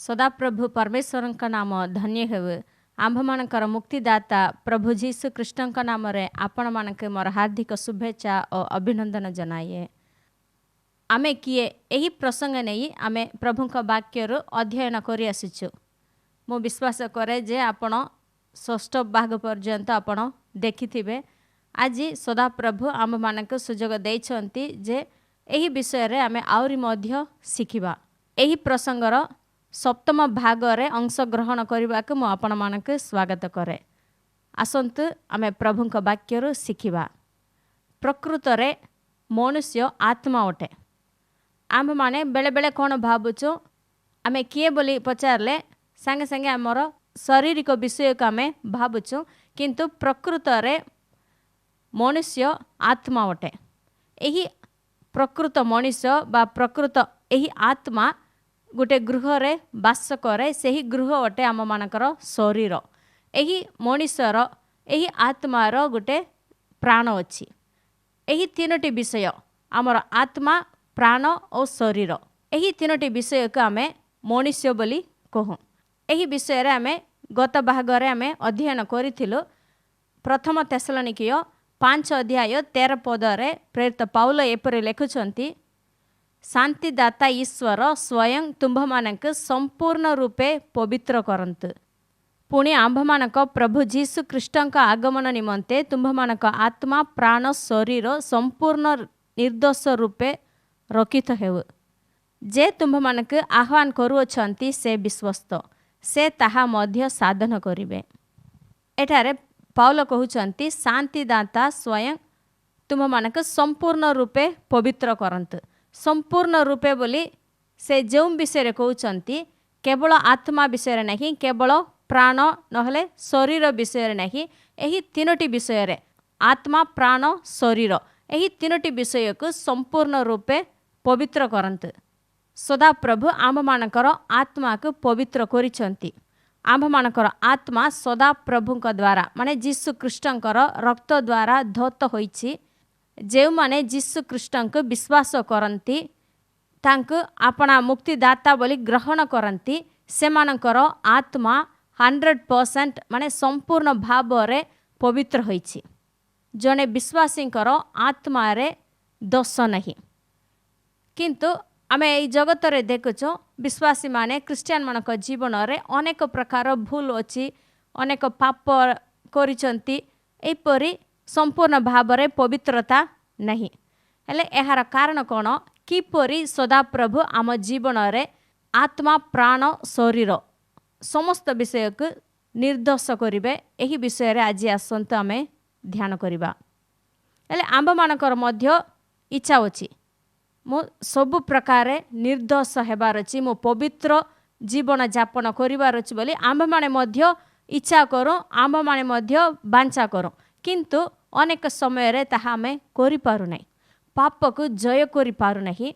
सदाप्रभु परमेश्वर नाम धन्य हेउ। आम्भमानकर मुक्तिदाता प्रभु जीशु कृष्ण नाम आपण मानक मोर हार्दिक शुभेच्छा और अभिनंदन जनाए। आमे किए एही प्रसंग नहीं आमे प्रभुंक वाक्यर अध्ययन करि आसिछु। मु विश्वास करे जे आपण षष्ठ भाग पर्यंत आपण देखिथिबे। आज सदाप्रभु आम मानक सुजोग दैछंती जे एही विषय रे आमे आउरी मध्य शिखिबा। एही प्रसंगर सप्तम भाग रे अंश ग्रहण करने को आपण मानक स्वागत करे। आसंतु आमे प्रभुंक वाक्यर शिखिबा। प्रकृत रे मनुष्य आत्मा अटे। आम माने बेले बेले कौन भावुचु आमे किए बोली पचारले संगे संगे आमर शारीरिक विषय को आमे भावुचु, किंतु प्रकृत रे मनुष्य आत्मा अटे। एही प्रकृत मनुष्य बा प्रकृत एही आत्मा गोटे गृह रे बास करे। सही गृह अटे आम मानकर शरीर। एही मनुष्यर एही आत्मार गोटे प्राण अछि। एही तीनोटी विषय आमर आत्मा, प्राण और शरीर, एही तीनोटी विषय को आमे मनुष्य बोली कहूँ। एही विषय रे आमे गत भाग रे आमे अध्ययन करिथिलु। प्रथम थेसलोनिकीय 5 अध्याय 13 पद रे प्रेरित पाउल एपरि लेखुछंती, शांतिदाता ईश्वर स्वयं तुम्भमानक संपूर्ण रूपे पवित्र करंतु। पुणी आंभमानक प्रभु जीशु कृष्णक आगमन निमंते तुम्भमानक आत्मा, प्राण, शरीर संपूर्ण निर्दोष रूपे रखित हेउ। जे तुम्भमानक आह्वान करुअछंती से विश्वस्त, से ताहा मध्य साधन करिवे। एठारे पाउल कहउछंती शांतिदाता स्वयं तुम्भमानक संपूर्ण रूपे पवित्र करंतु। संपूर्ण रूपे बोली से जो विषय कहउछंती केवल आत्मा विषय नहीं, केवल प्राण नहले शरीर विषय नहीं, एही तीनोटी विषय रे आत्मा, प्राण, शरीर एही तीनोटी विषय को संपूर्ण रूपे पवित्र करंतु। सदा प्रभु आम मानकर आत्मा को पवित्र करिछंती। आम मानकर आत्मा सदा प्रभुंक द्वारा माने जीशु कृष्णकर रक्त द्वारा धौत होइछि। जे माने जीशु कृष्ण को विश्वास करती, तांको अपना मुक्तिदाता बोली ग्रहण करती, से मानकर आत्मा 100% माने संपूर्ण भाव रे पवित्र होइछि। जने विश्वासींकर आत्मा रे दोष नहीं। किंतु आमे एई जगत रे देखुछो विश्वासी माने क्रिश्चियन मानक जीवन रे अनेक प्रकार भूल अछि, अनेक पाप करिसंती, एपरि संपूर्ण भाव रे पवित्रता नहीं। हेले एहार कारण कौन? किपरि सदा प्रभु आम जीवन रे आत्मा, प्राण, शरीर समस्त विषय को निर्दोष करिवे, एही विषय रे आज आसंत आमे ध्यान करिबा। हेले आंब मानकर मध्य इच्छा अछि मो सब प्रकार निर्दोष हेबार अछि, मो पवित्र जीवन यापन करिवार अछि बोली आंब माने मध्य इच्छा करो, आंब माने मध्य बांछा करो, किंतु अनेक समय रे ताहा आमे करि पारु नै। पाप को जय करि पारु नहीं।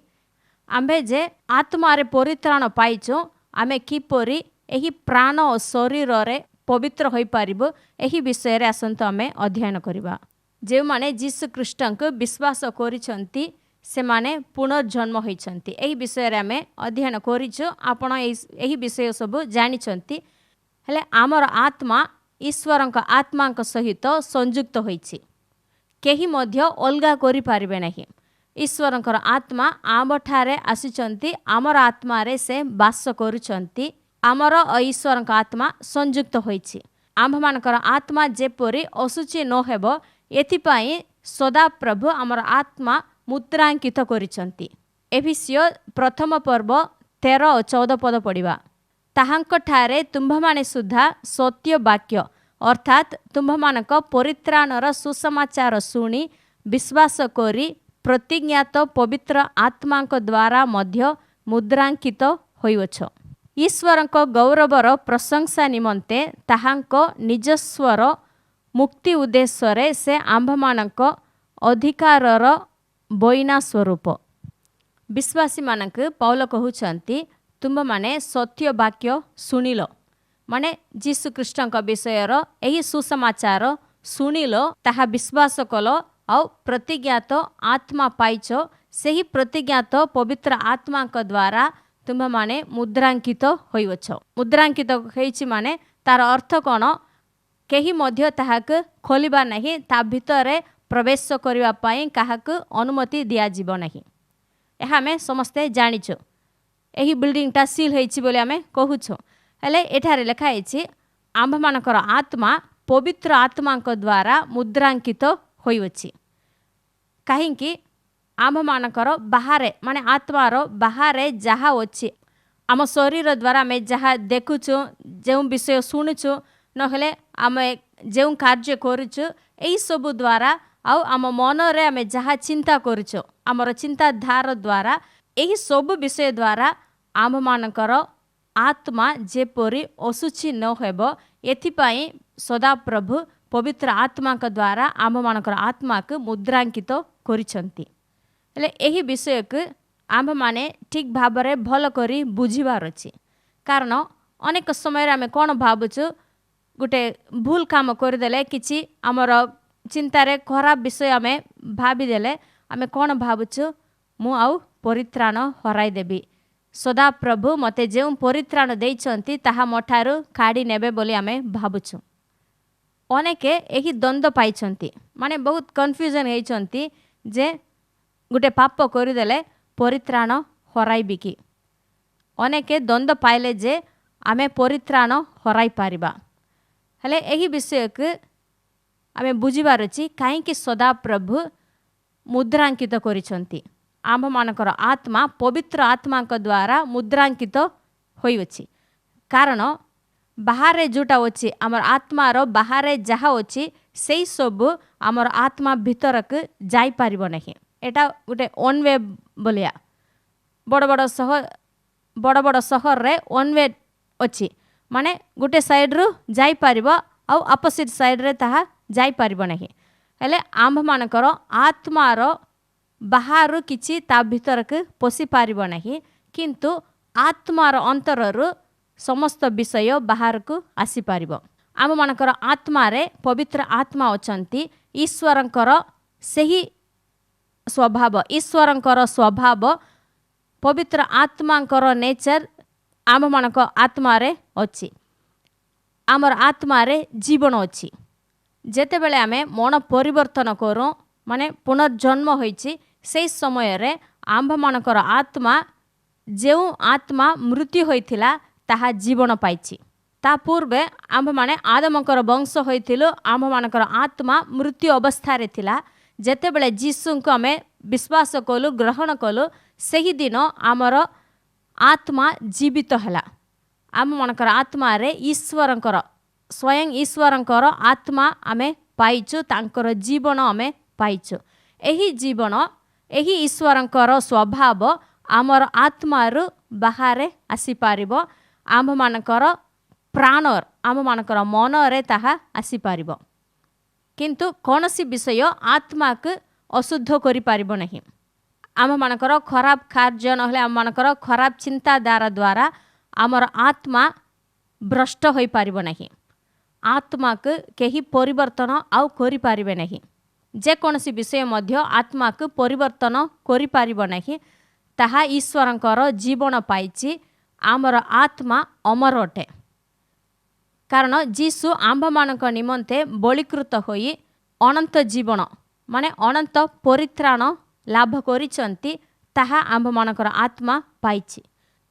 आंबे जे आत्मा रे परित्राण पाइछो, आमे किपरि एही प्राण और शरीर रे पवित्र होई पारिबो, एही विषय रे आसंत आमे अध्ययन करिबा। जे माने जीशु कृष्ण को विश्वास करिसंती से माने पुनर्जन्म होइछंती, एही विषय रे आमे अध्ययन करिछो। आपण एही विषय सब जानिछंती। हेले आमर आत्मा ईश्वरंक आत्मांक सहित संयुक्त होइछि। केही मध्य अलगा करि पारिबे नहीं। ईश्वरंकर आत्मा आमठारे आसिचंती, आमर आत्मा रे से वास करुचंती। आमर और ईश्वरंक आत्मा संयुक्त होइछि। आंभ मानकर आत्मा जेपरि असुचि न हेबो, एथिपाई सदा प्रभु आमर आत्मा मुद्रांकित करिचंती। एफिसियो प्रथम पर्व 13 और 14 पद पढ़िबा। ताहांक ठारे तुम्भमाने सुद्धा सत्य वाक्य अर्थात तुम्भमानक परित्राणर सुसमाचार शुणी विश्वास करी प्रतिज्ञात पवित्र आत्मांक द्वारा मध्य मुद्रांकित होइवछ। ईश्वरंक गौरवर प्रशंसा निमंते ताहांक निजस्वर मुक्ति उद्देश्य से आंभमानक अधिकारर बइना स्वरूप। विश्वासी मानक पौल कहउछंती, तुम माने सत्य वाक्य सुनिल माने जीशु कृष्ण का विषयर यही सुसमाचार शुणिल, ताहा विश्वास कल और प्रतिज्ञात आत्मा पाइछ। सही प्रतिज्ञात पवित्र आत्मा द्वारा ତୁମ୍ଭେମାନେ ମୁଦ୍ରାଙ୍କିତ ହୋଇଅଛ। ମୁଦ୍ରାଙ୍କିତ ହେଇଛି ମାନେ ତାର ଅର୍ଥ କ'ଣ? କେହି ମଧ୍ୟ ତାହାକୁ ଖୋଲିବା ନାହିଁ, ତା ଭିତରେ ପ୍ରବେଶ କରିବା ପାଇଁ କାହାକୁ ଅନୁମତି ଦିଆଯିବ ନାହିଁ। ଏହା ଆମେ ସମସ୍ତେ ଜାଣିଛୁ। ଏହି ବିଲ୍ଡିଂଟା ସିଲ୍ ହେଇଛି ବୋଲି ଆମେ କହୁଛୁ, ହେଲେ ଏଠାରେ ଲେଖା ହେଇଛି ଆମ୍ଭମାନଙ୍କର ଆତ୍ମା ପବିତ୍ର ଆତ୍ମାଙ୍କ ଦ୍ୱାରା ମୁଦ୍ରାଙ୍କିତ ହୋଇଅଛି। କାହିଁକି? ଆମ୍ଭମାନଙ୍କର ବାହାରେ ମାନେ ଆତ୍ମାର ବାହାରେ ଯାହା ଅଛି, ଆମ ଶରୀର ଦ୍ୱାରା ଆମେ ଯାହା ଦେଖୁଛୁ, ଯେଉଁ ବିଷୟ ଶୁଣୁଛୁ, ନହେଲେ ଆମେ ଯେଉଁ କାର୍ଯ୍ୟ କରୁଛୁ, ଏହିସବୁ ଦ୍ୱାରା ଆଉ ଆମ ମନରେ ଆମେ ଯାହା ଚିନ୍ତା କରୁଛୁ, ଆମର ଚିନ୍ତାଧାରା ଦ୍ୱାରା, ଏହି ସବୁ ବିଷୟ ଦ୍ୱାରା ଆମ୍ଭମାନଙ୍କର ଆତ୍ମା ଯେପରି ଅଶୁଚି ନ ହେବ, ଏଥିପାଇଁ ସଦାପ୍ରଭୁ ପବିତ୍ର ଆତ୍ମାଙ୍କ ଦ୍ୱାରା ଆମ୍ଭମାନଙ୍କର ଆତ୍ମାକୁ ମୁଦ୍ରାଙ୍କିତ କରିଛନ୍ତି। ହେଲେ ଏହି ବିଷୟକୁ ଆମ୍ଭମାନେ ଠିକ୍ ଭାବରେ ଭଲ କରି ବୁଝିବାର ଅଛି। କାରଣ ଅନେକ ସମୟରେ ଆମେ କ'ଣ ଭାବୁଛୁ, ଗୋଟେ ଭୁଲ କାମ କରିଦେଲେ, କିଛି ଆମର ଚିନ୍ତାରେ ଖରାପ ବିଷୟ ଆମେ ଭାବିଦେଲେ, ଆମେ କ'ଣ ଭାବୁଛୁ, ମୁଁ ଆଉ ପରିତ୍ରାଣ ହରାଇଦେବି, ସଦାପ୍ରଭୁ ମୋତେ ଯେଉଁ ପରିତ୍ରାଣ ଦେଇଛନ୍ତି ତାହା ମୋଠାରୁ କାଢ଼ି ନେବେ ବୋଲି ଆମେ ଭାବୁଛୁ। ଅନେକ ଏହି ଦ୍ୱନ୍ଦ୍ୱ ପାଇଛନ୍ତି, ମାନେ ବହୁତ କନଫ୍ୟୁଜନ୍ ହେଇଛନ୍ତି ଯେ ଗୋଟେ ପାପ କରିଦେଲେ ପରିତ୍ରାଣ ହରାଇବି କି? ଅନେକ ଦ୍ୱନ୍ଦ୍ୱ ପାଇଲେ ଯେ ଆମେ ପରିତ୍ରାଣ ହରାଇ ପାରିବା। ହେଲେ ଏହି ବିଷୟକୁ ଆମେ ବୁଝିବାର ଅଛି, କାହିଁକି ସଦାପ୍ରଭୁ ମୁଦ୍ରାଙ୍କିତ କରିଛନ୍ତି। ଆମ୍ଭମାନଙ୍କର ଆତ୍ମା ପବିତ୍ର ଆତ୍ମାଙ୍କ ଦ୍ୱାରା ମୁଦ୍ରାଙ୍କିତ ହୋଇଅଛି। କାରଣ ବାହାରେ ଯେଉଁଟା ଅଛି, ଆମର ଆତ୍ମାର ବାହାରେ ଯାହା ଅଛି, ସେଇ ସବୁ ଆମର ଆତ୍ମା ଭିତରକୁ ଯାଇପାରିବ ନାହିଁ। ଏଇଟା ଗୋଟେ ୱାନ୍ ୱେ ଭଳିଆ। ବଡ଼ ବଡ଼ ସହରରେ ୱାନ୍ ୱେ ଅଛି, ମାନେ ଗୋଟେ ସାଇଡ଼୍ରୁ ଯାଇପାରିବ ଆଉ ଅପୋଜିଟ୍ ସାଇଡ଼୍ରେ ତାହା ଯାଇପାରିବ ନାହିଁ। ହେଲେ ଆମ୍ଭମାନଙ୍କର ଆତ୍ମାର ବାହାରୁ କିଛି ତା ଭିତରକୁ ପଶିପାରିବ ନାହିଁ, କିନ୍ତୁ ଆତ୍ମାର ଅନ୍ତରରୁ ସମସ୍ତ ବିଷୟ ବାହାରକୁ ଆସିପାରିବ। ଆମମାନଙ୍କର ଆତ୍ମାରେ ପବିତ୍ର ଆତ୍ମା ଅଛନ୍ତି। ଈଶ୍ୱରଙ୍କର ସେହି ସ୍ୱଭାବ, ଈଶ୍ୱରଙ୍କର ସ୍ୱଭାବ, ପବିତ୍ର ଆତ୍ମାଙ୍କର ନେଚର ଆମମାନଙ୍କ ଆତ୍ମାରେ ଅଛି। ଆମର ଆତ୍ମାରେ ଜୀବନ ଅଛି। ଯେତେବେଳେ ଆମେ ମନ ପରିବର୍ତ୍ତନ କରୁ, ମାନେ ପୁନର୍ଜନ୍ମ ହୋଇଛି, ସେହି ସମୟରେ ଆମ୍ଭମାନଙ୍କର ଆତ୍ମା, ଯେଉଁ ଆତ୍ମା ମୃତ୍ୟୁ ହୋଇଥିଲା, ତାହା ଜୀବନ ପାଇଛି। ତା ପୂର୍ବେ ଆମ୍ଭମାନେ ଆଦମଙ୍କର ବଂଶ ହୋଇଥିଲୁ। ଆମ୍ଭମାନଙ୍କର ଆତ୍ମା ମୃତ୍ୟୁ ଅବସ୍ଥାରେ ଥିଲା। ଯେତେବେଳେ ଯୀଶୁଙ୍କୁ ଆମେ ବିଶ୍ୱାସ କଲୁ, ଗ୍ରହଣ କଲୁ, ସେହିଦିନ ଆମର ଆତ୍ମା ଜୀବିତ ହେଲା। ଆମମାନଙ୍କର ଆତ୍ମାରେ ସ୍ୱୟଂ ଈଶ୍ୱରଙ୍କର ଆତ୍ମା ଆମେ ପାଇଛୁ, ତାଙ୍କର ଜୀବନ ଆମେ ପାଇଛୁ। ଏହି ଜୀବନ, ଏହି ଈଶ୍ୱରଙ୍କର ସ୍ୱଭାବ ଆମର ଆତ୍ମାରୁ ବାହାରେ ଆସିପାରିବ। ଆମ୍ଭମାନଙ୍କର ଆମମାନଙ୍କର ମନରେ ତାହା ଆସିପାରିବ। କିନ୍ତୁ କୌଣସି ବିଷୟ ଆତ୍ମାକୁ ଅଶୁଦ୍ଧ କରିପାରିବ ନାହିଁ। ଆମମାନଙ୍କର ଖରାପ କାର୍ଯ୍ୟ ନହେଲେ ଆମମାନଙ୍କର ଖରାପ ଚିନ୍ତାଧାରା ଦ୍ୱାରା ଆମର ଆତ୍ମା ଭ୍ରଷ୍ଟ ହୋଇପାରିବ ନାହିଁ। ଆତ୍ମାକୁ କେହି ପରିବର୍ତ୍ତନ ଆଉ କରିପାରିବେ ନାହିଁ। ଯେକୌଣସି ବିଷୟ ମଧ୍ୟ ଆତ୍ମାକୁ ପରିବର୍ତ୍ତନ କରିପାରିବ ନାହିଁ। ତାହା ଈଶ୍ୱରଙ୍କର ଜୀବନ ପାଇଛି। ଆମର ଆତ୍ମା ଅମର ଅଟେ। କାରଣ ଯୀଶୁ ଆମ୍ଭମାନଙ୍କ ନିମନ୍ତେ ବଳିକୃତ ହୋଇ ଅନନ୍ତ ଜୀବନ, ମାନେ ଅନନ୍ତ ପରିତ୍ରାଣ ଲାଭ କରିଛନ୍ତି, ତାହା ଆମ୍ଭମାନଙ୍କର ଆତ୍ମା ପାଇଛି।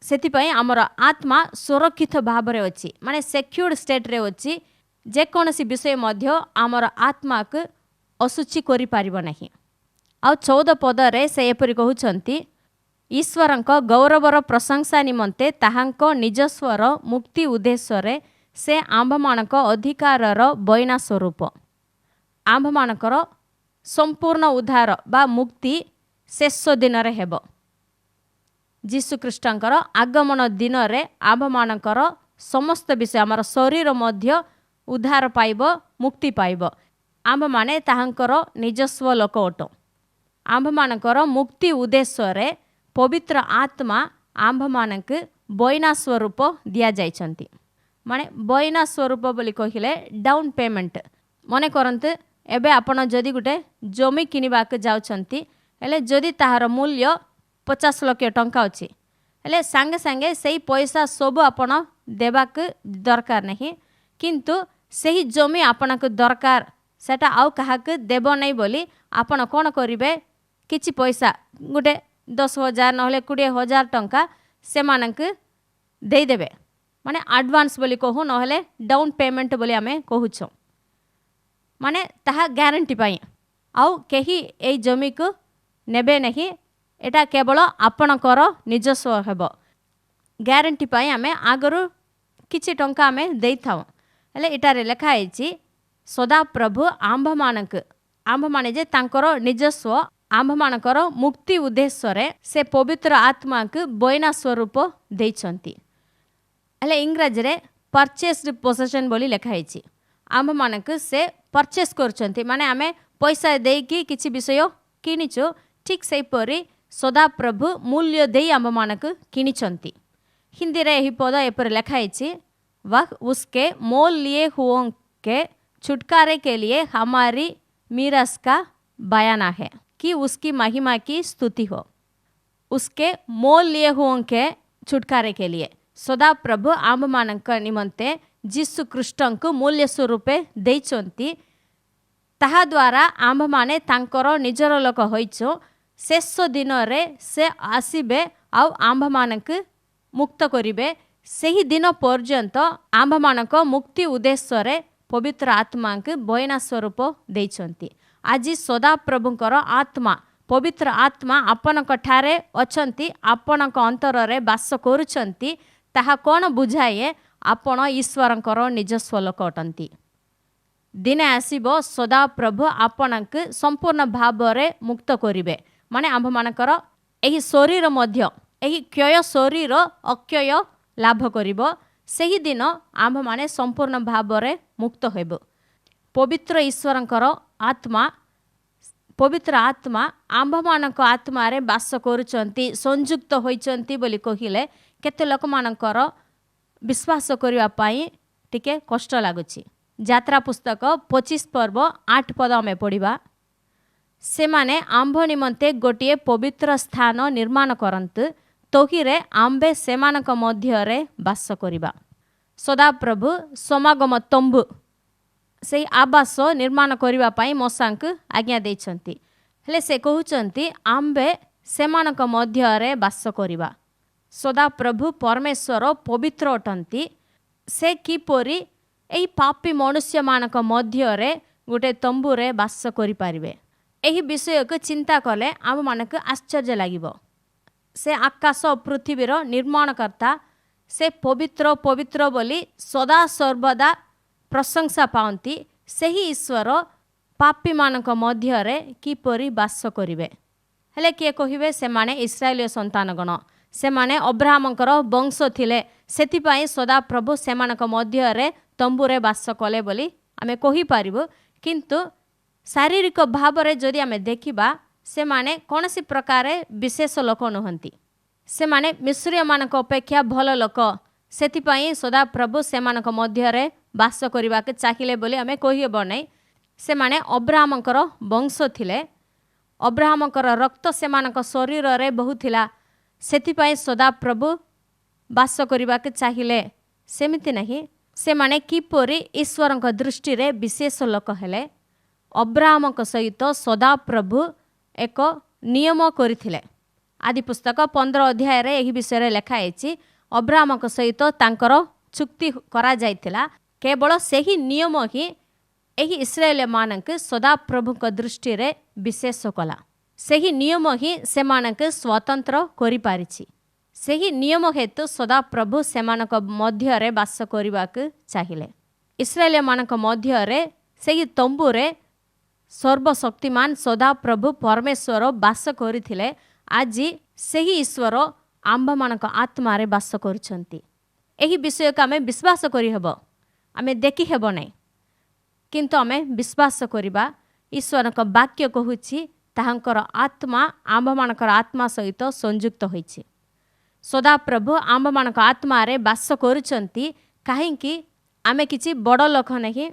ସେଥିପାଇଁ ଆମର ଆତ୍ମା ସୁରକ୍ଷିତ ଭାବରେ ଅଛି, ମାନେ ସେକ୍ୟୁର୍ଡ ଷ୍ଟେଟ୍ରେ ଅଛି। ଯେକୌଣସି ବିଷୟ ମଧ୍ୟ ଆମର ଆତ୍ମାକୁ ଅଶୁଚି କରିପାରିବ ନାହିଁ। ଆଉ 14 ପଦରେ ସେ ଏପରି କହୁଛନ୍ତି, ଈଶ୍ୱରଙ୍କ ଗୌରବର ପ୍ରଶଂସା ନିମନ୍ତେ ତାହାଙ୍କ ନିଜସ୍ୱର ମୁକ୍ତି ଉଦ୍ଦେଶ୍ୟରେ ସେ ଆମ୍ଭମାନଙ୍କ ଅଧିକାରର ବଇନା ସ୍ୱରୂପ। ଆମ୍ଭମାନଙ୍କର ସମ୍ପୂର୍ଣ୍ଣ ଉଦ୍ଧାର ବା ମୁକ୍ତି ଶେଷ ଦିନରେ ହେବ। ଯୀଶୁଖ୍ରୀଷ୍ଟଙ୍କର ଆଗମନ ଦିନରେ ଆମ୍ଭମାନଙ୍କର ସମସ୍ତ ବିଷୟ, ଆମର ଶରୀର ମଧ୍ୟ ଉଦ୍ଧାର ପାଇବ, ମୁକ୍ତି ପାଇବ। ଆମ୍ଭମାନେ ତାହାଙ୍କର ନିଜସ୍ୱ ଲୋକ ଅଟୁ। ଆମ୍ଭମାନଙ୍କର ମୁକ୍ତି ଉଦ୍ଦେଶ୍ୟରେ ପବିତ୍ର ଆତ୍ମା ଆମ୍ଭମାନଙ୍କୁ ବଇନା ସ୍ୱରୂପ ଦିଆଯାଇଛନ୍ତି। ମାନେ ବଇନା ସ୍ୱରୂପ ବୋଲି କହିଲେ ଡାଉନ୍ ପେମେଣ୍ଟ। ମନେ କରନ୍ତୁ, ଏବେ ଆପଣ ଯଦି ଗୋଟେ ଜମି କିଣିବାକୁ ଯାଉଛନ୍ତି, ହେଲେ ଯଦି ତାହାର ମୂଲ୍ୟ 50 ଲକ୍ଷ ଟଙ୍କା ଅଛି, हेले सांगे सांगे से पैसा सब आपण देबाक दरकार नहीं, किंतु सही जमी आपण को दरकार सेटा आउ काहाक देब नहीं बोली आपण कौन करेंगे किछि पैसा गोटे 10,000 नहले 20,000 टंका से मानक देदेवे माने एडवांस बोली कहू नहले डाउन पेमेंट बोली आमे कहूछ माने ताहा ग्यारंटी पाई आउ केही ए जमी को नेबे नहीं, एटा केवल आपणकर निजस्व हेबो। ग्यारंटी पाई आमे आगरु किछि टंका आमे देई थाउ, हेले एटारे लेखा आइछि सदा प्रभु आंभ माने जे तांकर निजस्व आंभ मानकर मुक्ति उद्देश्य रे से पवित्र आत्मा को बयना स्वरूप देइछंती। हेले इंग्रजी रे परचेस्ड पोसेशन बोली लेखा आइछि। आंभ मानक से परचेस करछंती माने आमे पैसा देकी किछि विषय किनिचो, ठीक सेही परी सदा प्रभु मूल्य देई आंभ मानक किनिछंती। हिंदी रे एही पद एपर लेखा आइछि, वह उसके मोल लिए हुओं के छुटकारे के लिए हमारी मीरास का बयाना है कि उसकी महिमा की स्तुति हो। उसके मोल लिए हुओं के छुटकारे के लिए सदा प्रभु आंभ मानक निमंते जीसु ख्रीष्टन को मूल्य स्वरूपे देइचंती, ताहा द्वारा आंभ माने तांकर निजर लोक होइचो। शेष दिन रे से आसीबे आउ आंभ मानक मुक्त करिबे। सही दिन पर्यंत आंभ मानक मुक्ति उद्देश्य रे पवित्र आत्मा के बयना स्वरूप देइचंती। आज सदा प्रभुंकर आत्मा पवित्र आत्मा आपनक ठारे अछंती, आपनक अंतर रे वास करूछंती। ताहा कोन बुझाए आपण ईश्वरंकर निजस्व लोक अटंती। दिने आसीबो सदा प्रभु आपनक संपूर्ण भाव रे मुक्त करिवे, माने आंभ मानकर एही शरीर मध्य एही क्षय शरीर अक्षय लाभ करिवो। सही दिन आंभ माने संपूर्ण भाव रे मुक्त हेबो। पवित्र ईश्वरंकर आत्मा पवित्र आत्मा आंभ मानक आत्मा रे वास करूछंती, संयुक्त होइचंती बोली कहिले केते लोक मानकर विश्वास करिवा पाई टिके कष्ट लागुछि। यात्रा पुस्तक 25 पर्व 8 पद में पढ़िबा, से माने आंभ निमंते गोटिए पवित्र स्थान निर्माण करंतु, तोहिरे आंबे सेमानक मध्य रे वास करिबा। सदा प्रभु समागम तंबु से आवास निर्माण करिवा पाई मोसांक आज्ञा देइछंती। हेले से कहउचंती आंबे सेमानक मध्य रे वास करिबा। सदा प्रभु परमेश्वर पवित्र अटंती, से किपरि एही पापी मनुष्य मानक मध्य रे गोटे तंबु रे वास करि पारिबे। एही विषय को चिंता कले आम मानक आश्चर्य लागिबो। से आकाश पृथ्वीर निर्माणकर्ता, से पवित्र पवित्र बोली सदा सर्वदा प्रशंसा पाउंती। सही ईश्वर पापी मानक मध्य रे किपरि वास करिवे। हेले किए कहिबे से माने इस्राएलीय संतानगण, से माने अब्राहमकर वंश थिले, सेतिपाई सदा प्रभु सेमानक मध्य रे तंबुरे वास कले बोली आमे कहि पारिबो। किंतु शारीरिक भाव रे जदि आमे देखिबा, से माने कोनसी प्रकार विशेष लोक नहंती। से माने मिस्रीय मानक अपेक्षा भल लोक, सेतिपाई सदा प्रभु सेमानक मध्य रे वास करिबा के चाहिए बोली आमे कहिबो नै। से माने अब्राहमकर वंश थिले, अब्राहमकर रक्त सेमानक शरीर रे बहु थिला, सेतिपाई सदा प्रभु वास करिबा के चाहिए। सेमिति नहीं, से माने किपरि ईश्वरक दृष्टि रे विशेष लोक हेले। अब्राहमक सहित सदा प्रभु एक नियम करिथिले। आदि पुस्तक 15 अध्याय रे एही विषय रे लेखा आइछि। अब्राहमक सहित तांकर चुक्ति करा जाइथिला। केवल सही नियम ही एही इस्राएल मानक सदा प्रभुक दृष्टि रे विशेष कला। सही नियम ही से मानक स्वतंत्र करि पारिछि। सही नियम हेतु सदा प्रभु सेमानक मध्य रे वास करिबाक चाहिए। इस्राएल मानक मध्य रे सही तंबु रे सर्वशक्तिमान सदा प्रभु परमेश्वर वास करिथिले। आज सही ईश्वर आंभ मानक आत्मा रे वास करुछंती। एही विषय को आमे विश्वास करि हेबो, आमे देखि हेबो नै, किंतु आमे विश्वास करिबा। ईश्वरक वाक्य कहुछि ताहांकर आत्मा आंभ मानकर आत्मा सहित संयुक्त होइछि। सदा प्रभु आंभ मानक आत्मा रे वास करुछंती। काहेकि आमे किछि बड़ लोक नहीं,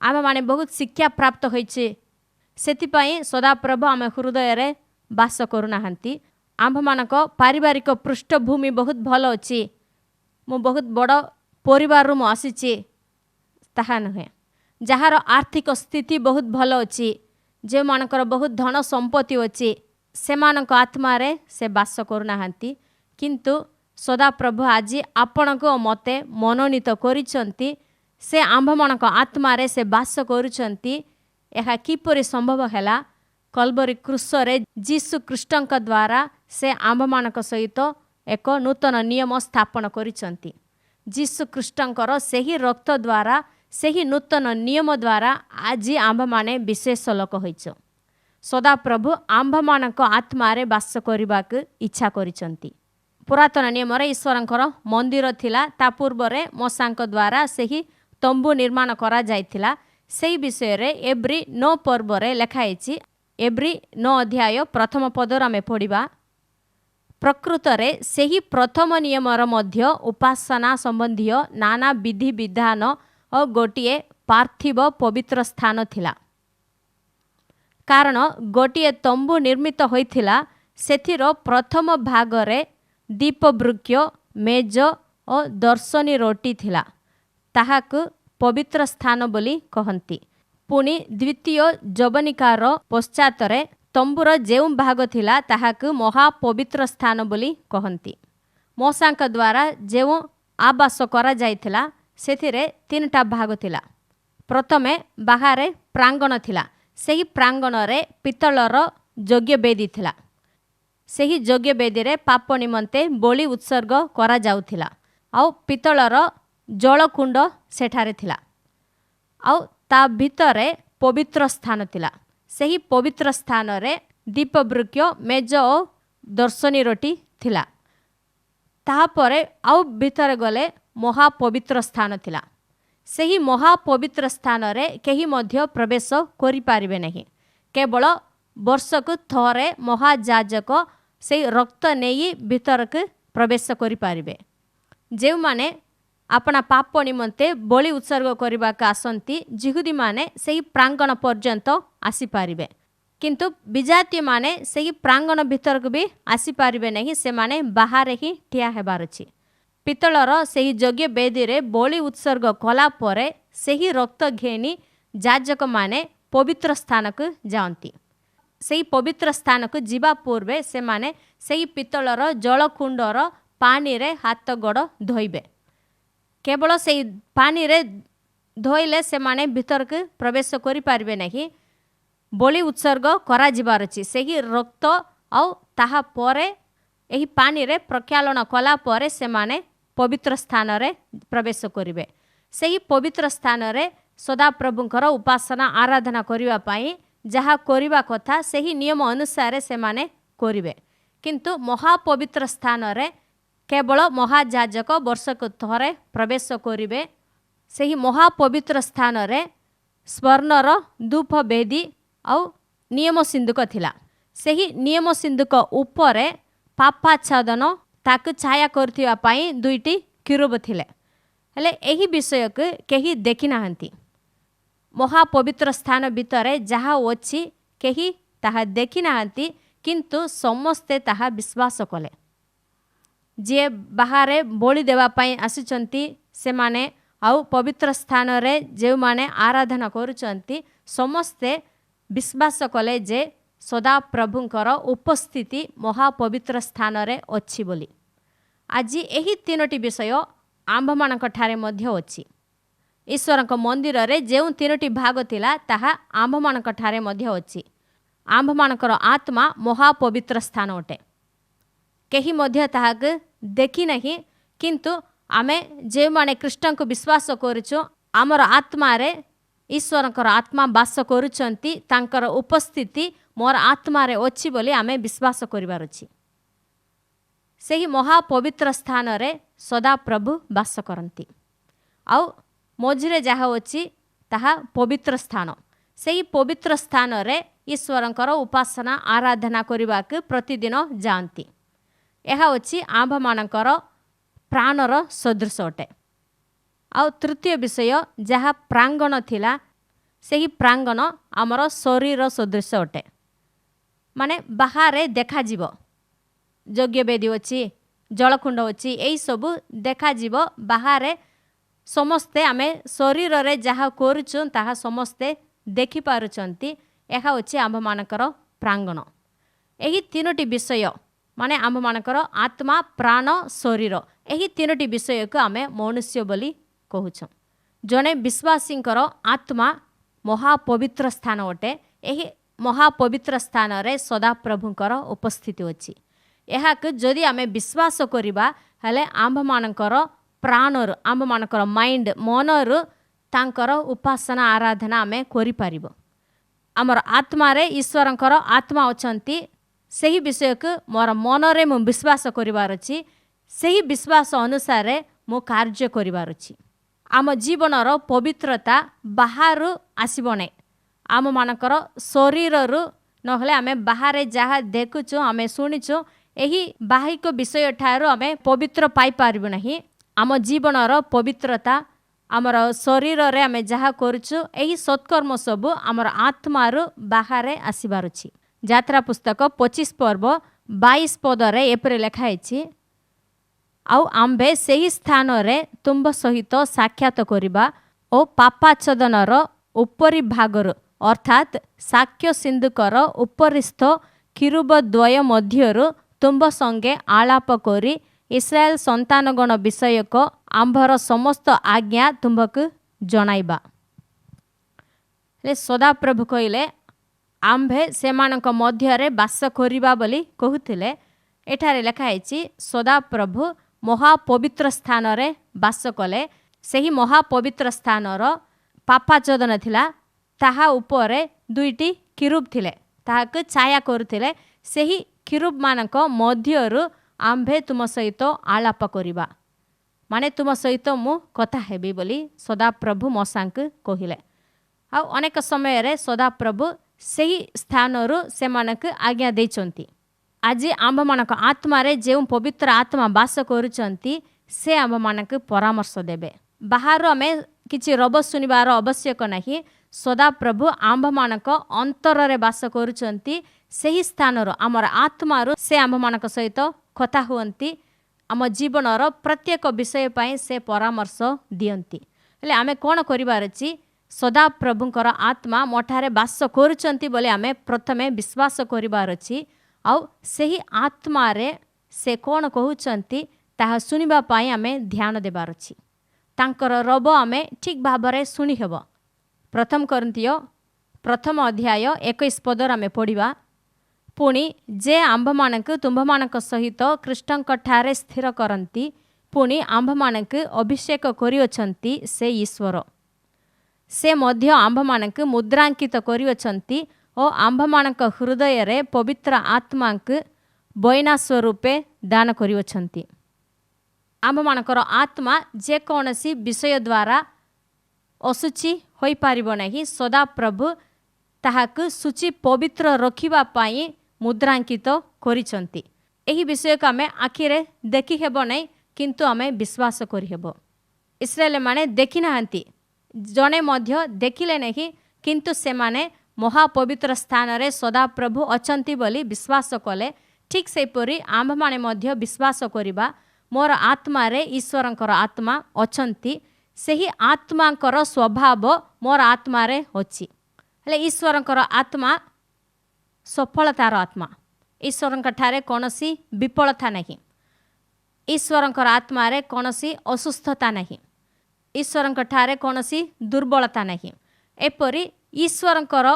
आमे माने बहुत शिक्षा प्राप्त होइछि, सेतिपाई सदा प्रभु आमे हृदय रे वास करुनाहांती। आम्भमानक पारिवारिक पृष्ठभूमि बहुत भल अच्छी मु बहुत बड़ परिवार मु आसीची ताहा नुहे जार आर्थिक स्थिति बहुत भल अच्छी जे मानकर बहुत धन संपत्ति अच्छी से मानक आत्मा रे से बास करूनाहांती किंतु सदा प्रभु आज आपण को मते मनोनीत करिसंती से आम्भमानक आत्मा रे से बास करुचंती एहा किपरि संभव हैला कल्वरी क्रूसरे जीसु ख्रीष्टଙ୍କ द्वारा से आम्भमानक सहित एक नूतन नियम स्थापन करिसंती जीसु ख्रीष्टଙ୍କର ସେହି रक्त द्वारा ସେହି नूतन नियम द्वारा आज आम्भमाने विशेष लोक होइछ सदा प्रभु आम्भमानक आत्मा रे बास करबाक इच्छा करिसंती पुरातन नियम रे ईश्वरଙ୍କର मंदिर थिला ता पूर्व रे मोसाଙ୍କ द्वारा ସେହି तंबू निर्माण करा जायथिला सेही विषय रे एब्री 9 पर्व रे लेखाइछि एब्री 9 अध्याय प्रथम पदर आमे पढ़िबा प्रकृत रे सेही प्रथम नियमर मध्य उपासना संबंधी नाना विधि विधान और गोटिए पार्थिव पवित्र स्थान थिला कारण गोटिए तंबू निर्मित होइथिला सेथिर प्रथम भाग रे दीपवृक्ष मेज और दर्शनी रोटी थिला ताहाकु पवित्र स्थान बोली कहंती पुणी द्वितीय जवनिकार पश्चात रे तंबूर जेउ भाग थिला ताहाकु महापवित्र स्थान बोली कहंती मोसाଙ୍କ द्वारा जेउ आवास करा जायथिला सेथिरे 3टा भाग थिला प्रथमे बाहारे प्रांगण थिला सेही प्रांगण रे पितलर यज्ञ वेदी थिला सेही यज्ञ वेदी रे पाप निमंते बलि उत्सर्ग करा जाउथिला आउ पितलर जलकुंड सेठारे थिला आउ ता भितरे पवित्र स्थान थिला सेही पवित्र स्थान रे दीपवृक्ष मेज और दर्शनी रोटी थिला ताहापरे आउ भितरे गले महापवित्र स्थान थिला सेही महापवित्र स्थान रे केही मध्य प्रवेश करि पारिबे नहीं केवल वर्षक थरे महायाजक से रक्त नेई भितरक प्रवेश करि पारिबे जेउ माने अपना पाप निमंते बलि उत्सर्ग करबा का आसंती जिहुदी माने सेही प्रांगण पर्यंत आसी पारिबे किंतु विजातीय माने सेही प्रांगण भितरक भी आसी पारिबे नहीं से माने बाहर ही ठिया हेबार अछि पितलर सेही यज्ञ वेदी रे बलि उत्सर्ग कला परे सेही रक्त घेनी याजक माने पवित्र स्थान को जांती सेही पवित्र स्थान को जीवा पूर्वे से माने सेही पितलर जलकुंडर पानी रे हाथ गोड़ धोइबे केवल से पानी रे धोइले से माने भीतर के प्रवेश करि पारबे नहीं बलि उत्सर्ग करा जिबार अछि सेही रक्त औ ताहा परे एही पानी रे प्रक्षालन कला परे से माने पवित्र स्थान रे प्रवेश करिवे सेही पवित्र स्थान रे सदा प्रभुंकर उपासना आराधना करिवा पई जहा करिवा कथा सेही नियम अनुसार से माने करिवे किंतु महापवित्र स्थान रे केवल महायाजक वर्षक थरे प्रवेश करिवे सेही महापवित्र स्थान रे स्वर्णर धूप वेदी और नियम सिंधुक थिला सेही नियम सिंधुक उपरे पापाच्छादन ताकु छाया करथिबा पई 2टी किरूब थिले हेले एही विषय के केही देखि नाहंती महापवित्र स्थान भितरे जहा अछि केही ताहा देखि नाहंती किंतु समस्ते ताहा विश्वास कले जे बाहरे बलि देवा पई आसीचंती से माने आउ पवित्र स्थान रे जे माने आराधना करूचंती समस्ते विश्वास कले जे सदा प्रभुंकर उपस्थिति महापवित्र स्थान रे अछि बोली आज एही 3टी विषय आम्भमानक ठारे मध्य अछि ईश्वरक मंदिर रे जेउ 3टी भाग थिला ताहा आम्भमानक ठारे मध्य अछि आम्भमानकर आत्मा महापवित्र स्थान अटे केही मध्य ताहाक देखि नहीं किंतु आमे जे माने कृष्ण को विश्वास करूछु आमर आत्मा रे ईश्वरकर आत्मा वास करूचंती तांकर उपस्थिति मोर आत्मा रे अछि बोली आमे विश्वास करिवार अछि सेही महापवित्र स्थान रे सदा प्रभु वास करंती आउ मझिरे जहा अछि ताहा पवित्र स्थान सेही पवित्र स्थान रे ईश्वरकर उपासना आराधना करिवाक प्रतिदिन जानती यह अछि आम्भमानकर प्राणर सदृश अटे आउ तृतीय विषय जहा प्रांगण थिला सेही प्रांगण आमर शरीर सदृश अटे माने बाहरे देखा जीव ଯଜ୍ଞବେଦୀ ଅଛି, ଜଳକୁଣ୍ଡ ଅଛି, ଏଇସବୁ ଦେଖାଯିବ ବାହାରେ। ସମସ୍ତେ ଆମେ ଶରୀରରେ ଯାହା କରୁଛୁ ତାହା ସମସ୍ତେ ଦେଖିପାରୁଛନ୍ତି। ଏହା ହେଉଛି ଆମ୍ଭମାନଙ୍କର ପ୍ରାଙ୍ଗଣ। ଏହି ତିନୋଟି ବିଷୟ ମାନେ ଆମ୍ଭମାନଙ୍କର ଆତ୍ମା, ପ୍ରାଣ, ଶରୀର, ଏହି ତିନୋଟି ବିଷୟକୁ ଆମେ ମନୁଷ୍ୟ ବୋଲି କହୁଛୁ। ଜଣେ ବିଶ୍ୱାସୀଙ୍କର ଆତ୍ମା ମହାପବିତ୍ର ସ୍ଥାନ ଅଟେ। ଏହି ମହାପବିତ୍ର ସ୍ଥାନରେ ସଦାପ୍ରଭୁଙ୍କର ଉପସ୍ଥିତି ଅଛି। ଏହାକୁ ଯଦି ଆମେ ବିଶ୍ୱାସ କରିବା ହେଲେ ଆମ୍ଭମାନଙ୍କର ପ୍ରାଣରୁ, ଆମ୍ଭମାନଙ୍କର ମାଇଣ୍ଡ, ମନରୁ ତାଙ୍କର ଉପାସନା ଆରାଧନା ଆମେ କରିପାରିବ। ଆମର ଆତ୍ମାରେ ଈଶ୍ୱରଙ୍କର ଆତ୍ମା ଅଛନ୍ତି। ସେହି ବିଷୟକୁ ମୋର ମନରେ ମୁଁ ବିଶ୍ୱାସ କରିବାର ଅଛି। ସେହି ବିଶ୍ୱାସ ଅନୁସାରେ ମୁଁ କାର୍ଯ୍ୟ କରିବାର ଅଛି। ଆମ ଜୀବନର ପବିତ୍ରତା ବାହାରୁ ଆସିବ ନାହିଁ, ଆମମାନଙ୍କର ଶରୀରରୁ। ନହେଲେ ଆମେ ବାହାରେ ଯାହା ଦେଖୁଛୁ, ଆମେ ଶୁଣିଛୁ, ଏହି ବାହିକ ବିଷୟ ଠାରୁ ଆମେ ପବିତ୍ର ପାଇପାରିବୁ ନାହିଁ। ଆମ ଜୀବନର ପବିତ୍ରତା ଆମର ଶରୀରରେ ଆମେ ଯାହା କରୁଛୁ, ଏହି ସତ୍କର୍ମ ସବୁ ଆମର ଆତ୍ମାରୁ ବାହାରେ ଆସିବାର ଅଛି। ଯାତ୍ରା ପୁସ୍ତକ 25 ପର୍ବ 22 ପଦରେ ଏପରି ଲେଖା ହେଇଛି, ଆଉ ଆମ୍ଭେ ସେହି ସ୍ଥାନରେ ତୁମ୍ଭ ସହିତ ସାକ୍ଷାତ କରିବା ଓ ପାପାଚ୍ଛେଦନର ଉପରି ଭାଗରୁ ଅର୍ଥାତ୍ ସାକ୍ଷ୍ୟ ସିନ୍ଦୁକର ଉପରିସ୍ଥ କିରୁବ ଦ୍ୱୟ ମଧ୍ୟରୁ ତୁମ୍ଭ ସଙ୍ଗେ ଆଳାପ କରି ଇସ୍ରାଏଲ ସନ୍ତାନଗଣ ବିଷୟକ ଆମ୍ଭର ସମସ୍ତ ଆଜ୍ଞା ତୁମ୍ଭକୁ ଜଣାଇବା। ହେଲେ ସଦାପ୍ରଭୁ କହିଲେ ଆମ୍ଭେ ସେମାନଙ୍କ ମଧ୍ୟରେ ବାସ କରିବା ବୋଲି କହୁଥିଲେ। ଏଠାରେ ଲେଖା ହେଇଛି ସଦାପ୍ରଭୁ ମହାପବିତ୍ର ସ୍ଥାନରେ ବାସ କଲେ। ସେହି ମହାପବିତ୍ର ସ୍ଥାନର ପାପାଚ୍ଛେଦନ ଥିଲା, ତାହା ଉପରେ 2ଟି କିରୁବ ଥିଲେ, ତାହାକୁ ଛାୟା କରୁଥିଲେ। ସେହି କିରୁବମାନଙ୍କ ମଧ୍ୟରୁ ଆମ୍ଭେ ତୁମ ସହିତ ଆଳାପ କରିବା, ମାନେ ତୁମ ସହିତ ମୁଁ କଥା ହେବି ବୋଲି ସଦାପ୍ରଭୁ ମଶାଙ୍କୁ କହିଲେ। ଆଉ ଅନେକ ସମୟରେ ସଦାପ୍ରଭୁ ସେହି ସ୍ଥାନରୁ ସେମାନଙ୍କୁ ଆଜ୍ଞା ଦେଇଛନ୍ତି। ଆଜି ଆମ୍ଭମାନଙ୍କ ଆତ୍ମାରେ ଯେଉଁ ପବିତ୍ର ଆତ୍ମା ବାସ କରୁଛନ୍ତି, ସେ ଆମ୍ଭମାନଙ୍କୁ ପରାମର୍ଶ ଦେବେ। ବାହାରୁ ଆମେ କିଛି ରବ ଶୁଣିବାର ଆବଶ୍ୟକ ନାହିଁ। ସଦାପ୍ରଭୁ ଆମ୍ଭମାନଙ୍କ ଅନ୍ତରରେ ବାସ କରୁଛନ୍ତି। ସେହି ସ୍ଥାନରୁ, ଆମର ଆତ୍ମାରୁ ସେ ଆମ୍ଭମାନଙ୍କ ସହିତ କଥା ହୁଅନ୍ତି। ଆମ ଜୀବନର ପ୍ରତ୍ୟେକ ବିଷୟ ପାଇଁ ସେ ପରାମର୍ଶ ଦିଅନ୍ତି। ହେଲେ ଆମେ କ'ଣ କରିବାର ଅଛି? ସଦାପ୍ରଭୁଙ୍କର ଆତ୍ମା ମୋଠାରେ ବାସ କରୁଛନ୍ତି ବୋଲି ଆମେ ପ୍ରଥମେ ବିଶ୍ୱାସ କରିବାର ଅଛି। ଆଉ ସେହି ଆତ୍ମାରେ ସେ କ'ଣ କହୁଛନ୍ତି ତାହା ଶୁଣିବା ପାଇଁ ଆମେ ଧ୍ୟାନ ଦେବାର ଅଛି। ତାଙ୍କର ରବ ଆମେ ଠିକ୍ ଭାବରେ ଶୁଣି ହେବ। ପ୍ରଥମ କରିନ୍ଥିୟ 1 ଅଧ୍ୟାୟ 21 ପଦରେ ଆମେ ପଢ଼ିବା, ପୁଣି ଯେ ଆମ୍ଭମାନଙ୍କୁ ତୁମ୍ଭମାନଙ୍କ ସହିତ ଖ୍ରୀଷ୍ଟଙ୍କଠାରେ ସ୍ଥିର କରନ୍ତି, ପୁଣି ଆମ୍ଭମାନଙ୍କୁ ଅଭିଷେକ କରିଅଛନ୍ତି ସେ ଈଶ୍ୱର। ସେ ମଧ୍ୟ ଆମ୍ଭମାନଙ୍କୁ ମୁଦ୍ରାଙ୍କିତ କରିଅଛନ୍ତି ଓ ଆମ୍ଭମାନଙ୍କ ହୃଦୟରେ ପବିତ୍ର ଆତ୍ମାଙ୍କୁ ବଇନା ସ୍ୱରୂପେ ଦାନ କରିଅଛନ୍ତି। ଆମ୍ଭମାନଙ୍କର ଆତ୍ମା ଯେକୌଣସି ବିଷୟ ଦ୍ୱାରା ଅଶୁଚି ହୋଇପାରିବ ନାହିଁ। ସଦାପ୍ରଭୁ ତାହାକୁ ସୂଚି ପବିତ୍ର ରଖିବା ପାଇଁ ମୁଦ୍ରାଙ୍କିତ କରିଛନ୍ତି। ଏହି ବିଷୟକୁ ଆମେ ଆଖିରେ ଦେଖିହେବ ନାହିଁ, କିନ୍ତୁ ଆମେ ବିଶ୍ୱାସ କରିହେବ। ଇସ୍ରାଏଲମାନେ ଦେଖି ନାହାନ୍ତି, ଜଣେ ମଧ୍ୟ ଦେଖିଲେ ନାହିଁ, କିନ୍ତୁ ସେମାନେ ମହାପବିତ୍ର ସ୍ଥାନରେ ସଦାପ୍ରଭୁ ଅଛନ୍ତି ବୋଲି ବିଶ୍ୱାସ କଲେ। ଠିକ୍ ସେହିପରି ଆମ୍ଭମାନେ ମଧ୍ୟ ବିଶ୍ୱାସ କରିବା, ମୋର ଆତ୍ମାରେ ଈଶ୍ୱରଙ୍କର ଆତ୍ମା ଅଛନ୍ତି। ସେହି ଆତ୍ମାଙ୍କର ସ୍ୱଭାବ ମୋର ଆତ୍ମାରେ ଅଛି। ହେଲେ ଈଶ୍ୱରଙ୍କର ଆତ୍ମା ସଫଳତାର ଆତ୍ମା। ଈଶ୍ୱରଙ୍କ ଠାରେ କୌଣସି ବିଫଳତା ନାହିଁ। ଈଶ୍ୱରଙ୍କର ଆତ୍ମାରେ କୌଣସି ଅସୁସ୍ଥତା ନାହିଁ। ଈଶ୍ୱରଙ୍କ ଠାରେ କୌଣସି ଦୁର୍ବଳତା ନାହିଁ। ଏପରି ଈଶ୍ୱରଙ୍କର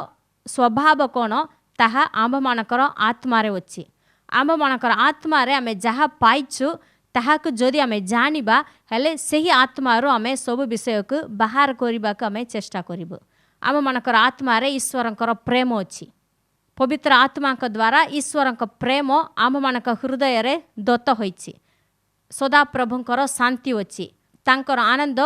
ସ୍ୱଭାବ କ'ଣ, ତାହା ଆମ୍ଭମାନଙ୍କର ଆତ୍ମାରେ ଅଛି। ଆମ୍ଭମାନଙ୍କର ଆତ୍ମାରେ ଆମେ ଯାହା ପାଇଛୁ ତାହାକୁ ଯଦି ଆମେ ଜାଣିବା, ହେଲେ ସେହି ଆତ୍ମାରୁ ଆମେ ସବୁ ବିଷୟକୁ ବାହାର କରିବାକୁ ଆମେ ଚେଷ୍ଟା କରିବୁ। ଆମମାନଙ୍କର ଆତ୍ମାରେ ଈଶ୍ୱରଙ୍କର ପ୍ରେମ ଅଛି। ପବିତ୍ର ଆତ୍ମାଙ୍କ ଦ୍ୱାରା ଈଶ୍ୱରଙ୍କ ପ୍ରେମ ଆମମାନଙ୍କ ହୃଦୟରେ ଦତ୍ତ ହୋଇଛି। ସଦାପ୍ରଭୁଙ୍କର ଶାନ୍ତି ଅଛି, ତାଙ୍କର ଆନନ୍ଦ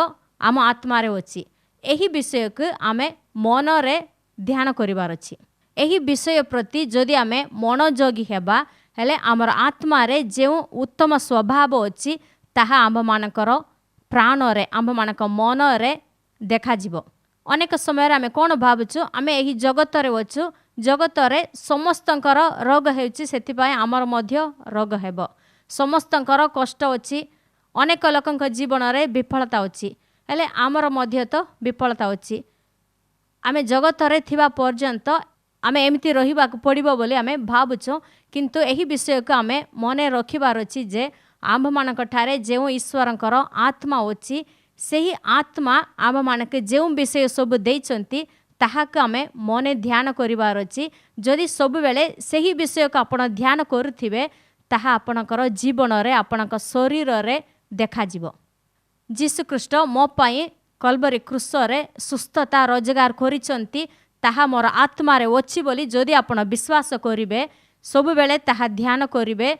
ଆମ ଆତ୍ମାରେ ଅଛି। ଏହି ବିଷୟକୁ ଆମେ ମନରେ ଧ୍ୟାନ କରିବାର ଅଛି। ଏହି ବିଷୟ ପ୍ରତି ଯଦି ଆମେ ମନୋଯୋଗୀ ହେବା, ହେଲେ ଆମର ଆତ୍ମାରେ ଯେଉଁ ଉତ୍ତମ ସ୍ୱଭାବ ଅଛି ତାହା ଆମ୍ଭମାନଙ୍କର ପ୍ରାଣରେ, ଆମ୍ଭମାନଙ୍କ ମନରେ ଦେଖାଯିବ। ଅନେକ ସମୟରେ ଆମେ କ'ଣ ଭାବୁଛୁ, ଆମେ ଏହି ଜଗତରେ ଅଛୁ, जगतरे समस्तंकर रोग हेउची सेथिपाई आमर मध्य रोग हेबो समस्तंकर कष्ट अछि अनेक लोकंक जीवन रे विफलता अछि हेले आमर मध्य तो विफलता अछि आमे जगतरे थिबा पर्यंत आमे एमिति रहिबा पड़िबो बोली आमे भाबुछो किंतु एही विषय को आमे मने रखिबार अछि जे आम्भ मानक ठारे जेउ ईश्वरंकर आत्मा अछि सेही आत्मा आम मानके जेउ विषय सब देइचंती ताहाक आमे मने ध्यान करिबार अछि जदि सब बेले सेही विषय को आपण ध्यान करूथिबे ताहा आपणकर जीवन रे आपणक शरीर रे देखा जिवो जीसु ख्रीष्ट मो पई कल्वरी क्रूस रे सुस्थता रोजगार करिचंती ताहा मोर आत्मा रे अछि बोली जदि आपण विश्वास करिवे सब बेले ताहा ध्यान करिवे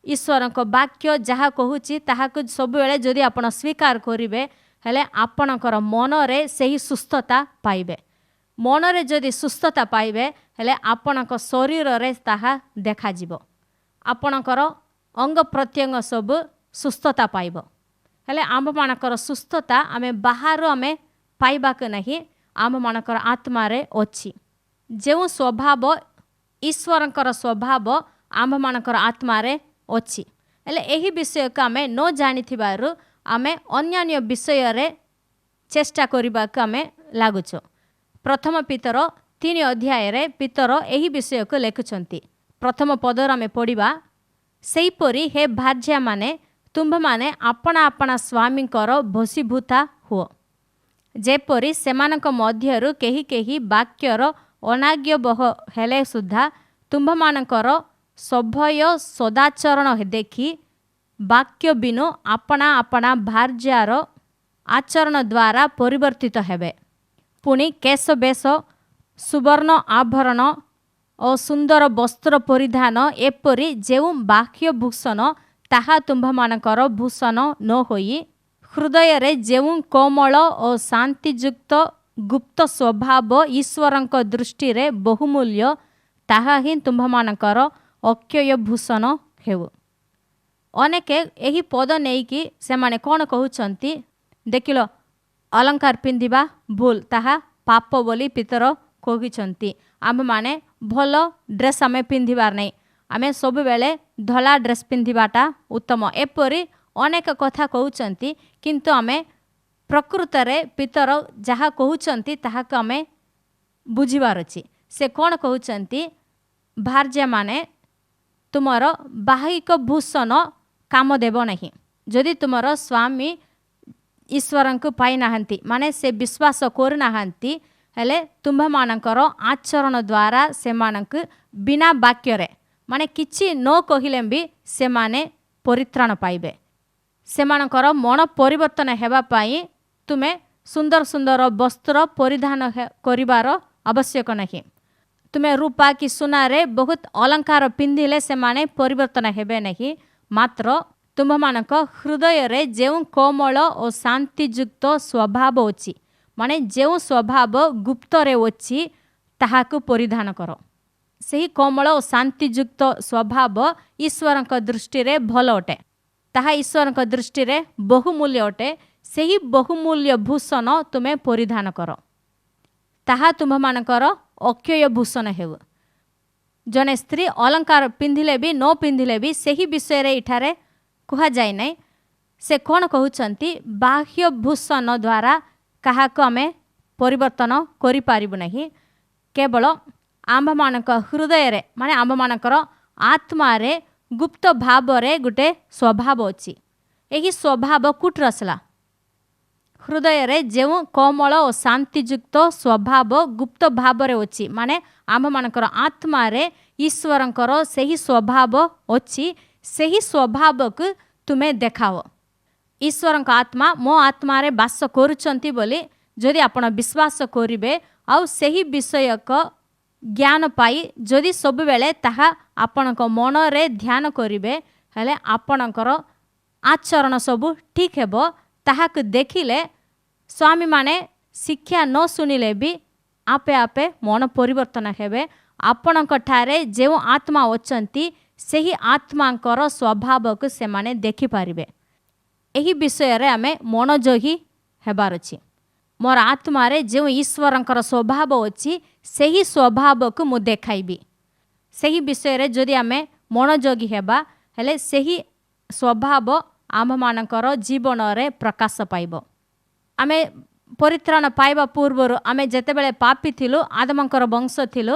ईश्वरक वाक्य जहा कहूची ताहाक सब बेले जदि आपण स्वीकार करिवे हेले आपणकर मन रे सेही सुस्थता पाइबे मन रे जदि सुस्थता पाइबे हेले आपणक शरीर रे ताहा देखा जिवो आपणकर अंग प्रत्यंग सब सुस्थता पाइबो हेले आम मानकर सुस्थता आमे बाहर आमे पाइबाक नहीं आम मानकर आत्मा रे अछि जेउ स्वभाव ईश्वरंकर स्वभाव आम मानकर आत्मा रे अछि हेले एही विषय का आमे न जानि थिबारु आमे अन्य विषय रे चेष्टा करिबाक आमे लागुछो प्रथम पितर 3 अध्याय रे पितर एही विषय को लेखुछंती प्रथम पदर आमे पढिबा सेही परी हे भार्या माने तुम्भ माने आपना आपना स्वामींकर भसीभूता हुओ जेपरी सेमानक मध्यरु केही केही वाक्यर अनाज्ञ बह हेले सुद्धा तुम्भ मानकर सभय सदाचरण देखि वाक्य बिनु आपना आपना भार्यार आचरण द्वारा परिवर्तित हेबे पुणी केश बेश सुवर्ण आभरण और सुंदर वस्त्र परिधान एपरी जेउ बाह्य भूषण ताहा तुम्भ मानकर भूषण न होई हृदय रे जेउ कोमल और शांतियुक्त गुप्त स्वभाव ईश्वरंक दृष्टि रे बहुमूल्य ताहा ही तुम्भ मानकर अक्षय भूषण हेउ अनेके एही पद नेइकी से माने कोन कहउचंती देखिलो अलंकार पिंदिबा भूल ताहा पाप बोली पितर कहिचंती आम माने भलो ड्रेस आमे पिंधिबार नै आमे सब बेले धला ड्रेस पिंधिबाटा उत्तम एपरी अनेक कथा कहउचंती किंतु आमे प्रकृत रे पितर जहा कहउचंती ताहा को आमे बुझिबार अछि से कोन कहउचंती भार्या माने तुमर बाहिक भूषण काम देबो नहीं जदि तुमर स्वामी ईश्वरंकु पाई नाहंती माने से विश्वास कर नाहंती हेले तुम्भ मानकर आचरण द्वारा से मानक बिना वाक्य रे माने किछि न कहिले भी से माने परित्राण पाइबे से मानकर मन परिवर्तन हेबा पाई तुमे सुंदर सुंदर वस्त्र परिधान करिवार आवश्यक नहीं तुमे रूपा कि सुना रे बहुत अलंकार पिंधिले से माने परिवर्तन हेबे नहीं मात्र तुम्भ मानक हृदय रे जेउ कोमल और शांतियुक्त स्वभाव अछि माने जेउ स्वभाव गुप्त रे अछि ताहाकु परिधान करो सही कोमल और शांतियुक्त स्वभाव ईश्वरंक दृष्टि रे भल अटे ताहा ईश्वरंक दृष्टि रे बहुमूल्य अटे सही बहुमूल्य भूषण तुमे परिधान करो ताहा तुम्भ मानकर अक्षय भूषण हेउ जने स्त्री अलंकार पिंधिले भी न पिंधिले भी सही विषय रे इठारे कहा जाय नै से कोन कहउचंती बाह्य भूषण द्वारा काहाको आमे परिवर्तन करि पारिबु नहीं केवल आम्भ मानक हृदय रे माने आम्भ मानकर आत्मा रे गुप्त भाव रे गुटे स्वभाव अछि एही स्वभाव कुट रसला हृदय रे जेउ कोमल और शांतियुक्त स्वभाव गुप्त भाव रे अछि माने आम्भ मानकर आत्मा रे ईश्वरंकर सेही स्वभाव अछि सेही स्वभाव को तुमे देखाओ ईश्वरंक आत्मा मो आत्मा रे वास करूचंती बोली जदि आपण विश्वास करिवे आउ सेही विषय को ज्ञान पाई जदि सब बेले ताहा आपणक मन रे ध्यान करिवे हेले आपणकर आचरण सब ठीक हेबो ताहाक देखिले स्वामी माने शिक्षा न सुनिले भी आपे आपे मन परिवर्तन हेबे आपणक ठारे जेउ आत्मा अछंती सेही आत्मांकर स्वभाव को से माने देखि पारिबे एही विषय रे आमे मनोजोगी हेबार अछि मोर आत्मारे जो ईश्वरंकर स्वभाव अच्छी सही स्वभाव को मु देखाइबी सही विषय रे जदि आमे मनोयोगी हेबा हेले सही स्वभाव आम मानकर जीवन रे प्रकाश पाइबो। आमे परित्राण पाइबा पूर्वर आमे जेतेबेले पापी थिलु आदमंकर वंश थिलु